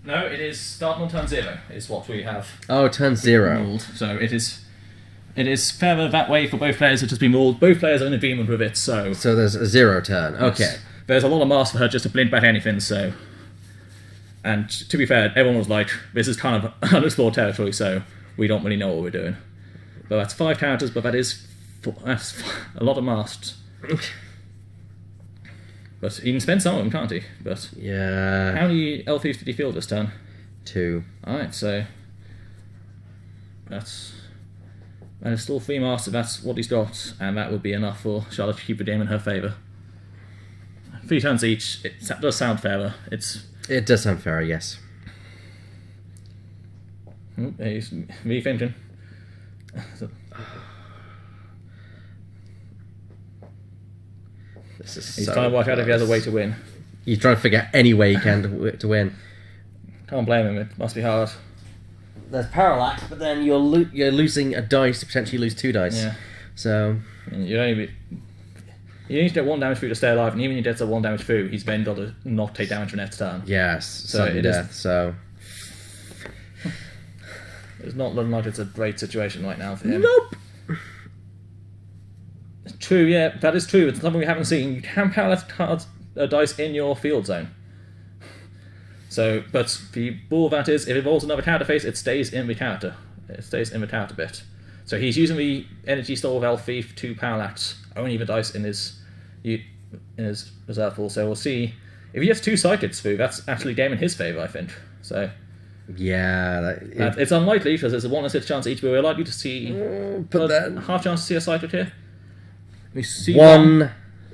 S1: No, it is starting on turn 0, is what we have
S2: Oh, turn 0.
S1: ruled. So it is fairer that way for both players, which has been ruled. Both players are in agreement with it, so...
S2: So there's a 0 turn. Okay.
S1: Yes. There's a lot of mass for her just to blink back anything, so... And to be fair, everyone was like, this is kind of unexplored territory, so we don't really know what we're doing. But that's 5 counters, but that's a lot of masks. But he can spend some of them, can't he? But
S2: Yeah.
S1: how many elf thieves did he field this turn?
S2: 2.
S1: Alright, so... That is still 3 masks, so that's what he's got, and that would be enough for Charlotte to keep the game in her favour. 3 turns each, it does sound fairer.
S2: It does sound fairer, yes.
S1: He's rethinking.
S2: This is
S1: He's
S2: so
S1: trying to work out if he has a way
S2: close.
S1: to win.
S2: He's trying to figure out any way he can to win.
S1: Can't blame him, it must be hard.
S2: There's parallax, but then you're losing a dice to potentially lose 2 dice.
S1: Yeah.
S2: So
S1: And you need to get 1 damage through to stay alive, and even if he gets a 1 damage through, he's then got to not take damage for next turn.
S2: yes, sudden
S1: it is-
S2: death. So
S1: It's not looking like it's a great situation right now for him.
S2: nope.
S1: True, yeah, that is true. It's something we haven't seen. You can parallax cards, dice in your field zone. So, but the rule of that is, if it rolls another character face, it stays in the character. It stays in the character bit. So he's using the energy store of Elf Thief to parallax only the dice in his reserve pool. So we'll see. If he gets 2 psychics through, that's actually game in his favour, I think. So
S2: Yeah,
S1: it's unlikely because there's a 1 in 6 chance each, but we're likely to see
S2: but
S1: a
S2: then
S1: half chance to see a psychic here. We see
S2: 1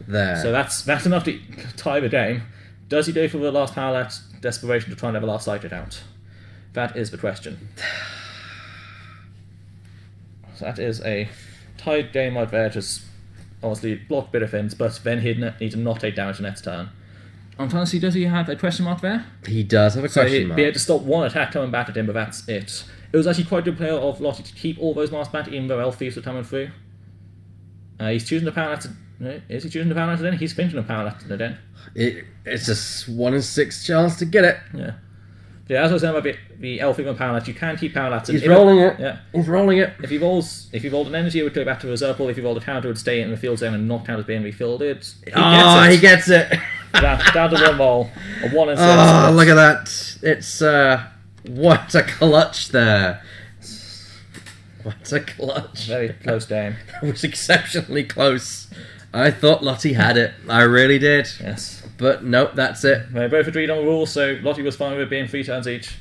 S2: there.
S1: So that's enough to tie the game. Does he go for the last parallax desperation to try and have a last sighted out? That is the question. So that is a tied game right there, just obviously blocked bit of things, but then he'd need to not take damage the next turn. I'm trying to see, does he have a question mark there?
S2: He does have a
S1: So
S2: question
S1: he'd
S2: mark.
S1: be able to stop 1 attack coming back at him, but that's it. It was actually quite a good player of Lottie to keep all those masks back, even though Elf Thieves were coming through. He's choosing the parallax. Is he choosing the parallax then? He's finishing the parallax then.
S2: It's a 1 in 6 chance to get it.
S1: Yeah. Yeah, as I was saying about the Elf Thief and parallax, you can keep parallax.
S2: He's rolling it.
S1: Yeah.
S2: He's rolling it.
S1: If he rolled an energy, it would go back to the reserve pool. If he rolled a counter, it would stay in the field zone and not count as being refilled. He
S2: Gets it.
S1: down to 1 roll. A 1 in 6.
S2: Oh, look at that. It's What a clutch there. What a clutch.
S1: Very close game.
S2: That was exceptionally close. I thought Lottie had it. I really did.
S1: Yes.
S2: But nope, that's it.
S1: They both agreed on rules, so Lottie was fine with it being 3 turns each.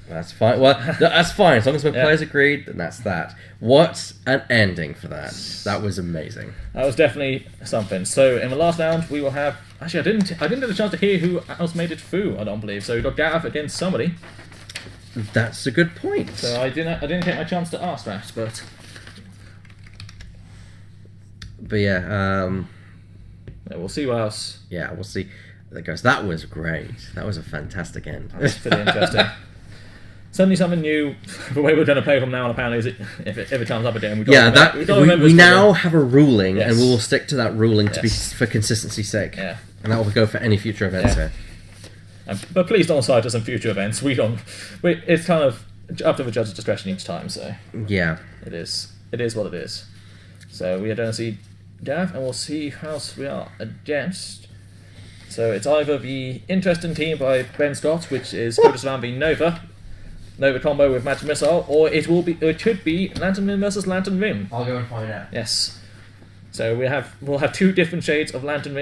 S2: That's fine. Well, that's fine. As long as my players agreed, then that's that. What an ending for that. That was amazing.
S1: That was definitely something. So in the last round, we will have... Actually, I didn't get a chance to hear who else made it through, I don't believe. So we got Gareth against somebody.
S2: That's a good point.
S1: So I didn't get my chance to ask that, but...
S2: But yeah,
S1: we'll see what else.
S2: yeah, we'll see. That goes. That was great. That was a fantastic end.
S1: That's pretty interesting. Certainly something new. The way we're going to play from now on, apparently, is if it comes up again.
S2: We now have a ruling,
S1: Yes.
S2: and we will stick to that ruling to be
S1: Yes.
S2: for consistency's sake.
S1: Yeah.
S2: And that will go for any future events
S1: Yeah.
S2: here.
S1: But please don't cite us in future events. It's kind of up to the judge's discretion each time, so
S2: Yeah.
S1: it is what it is. So we are going to see Gav, and we'll see how else we are against. So it's either the Interesting Team by Ben Scott, which is focused around the Nova combo with Magic Missile, or it could be Lantern Rim versus Lantern Rim.
S2: I'll go and find out.
S1: Yes. So we'll have 2 different shades of Lantern Rim.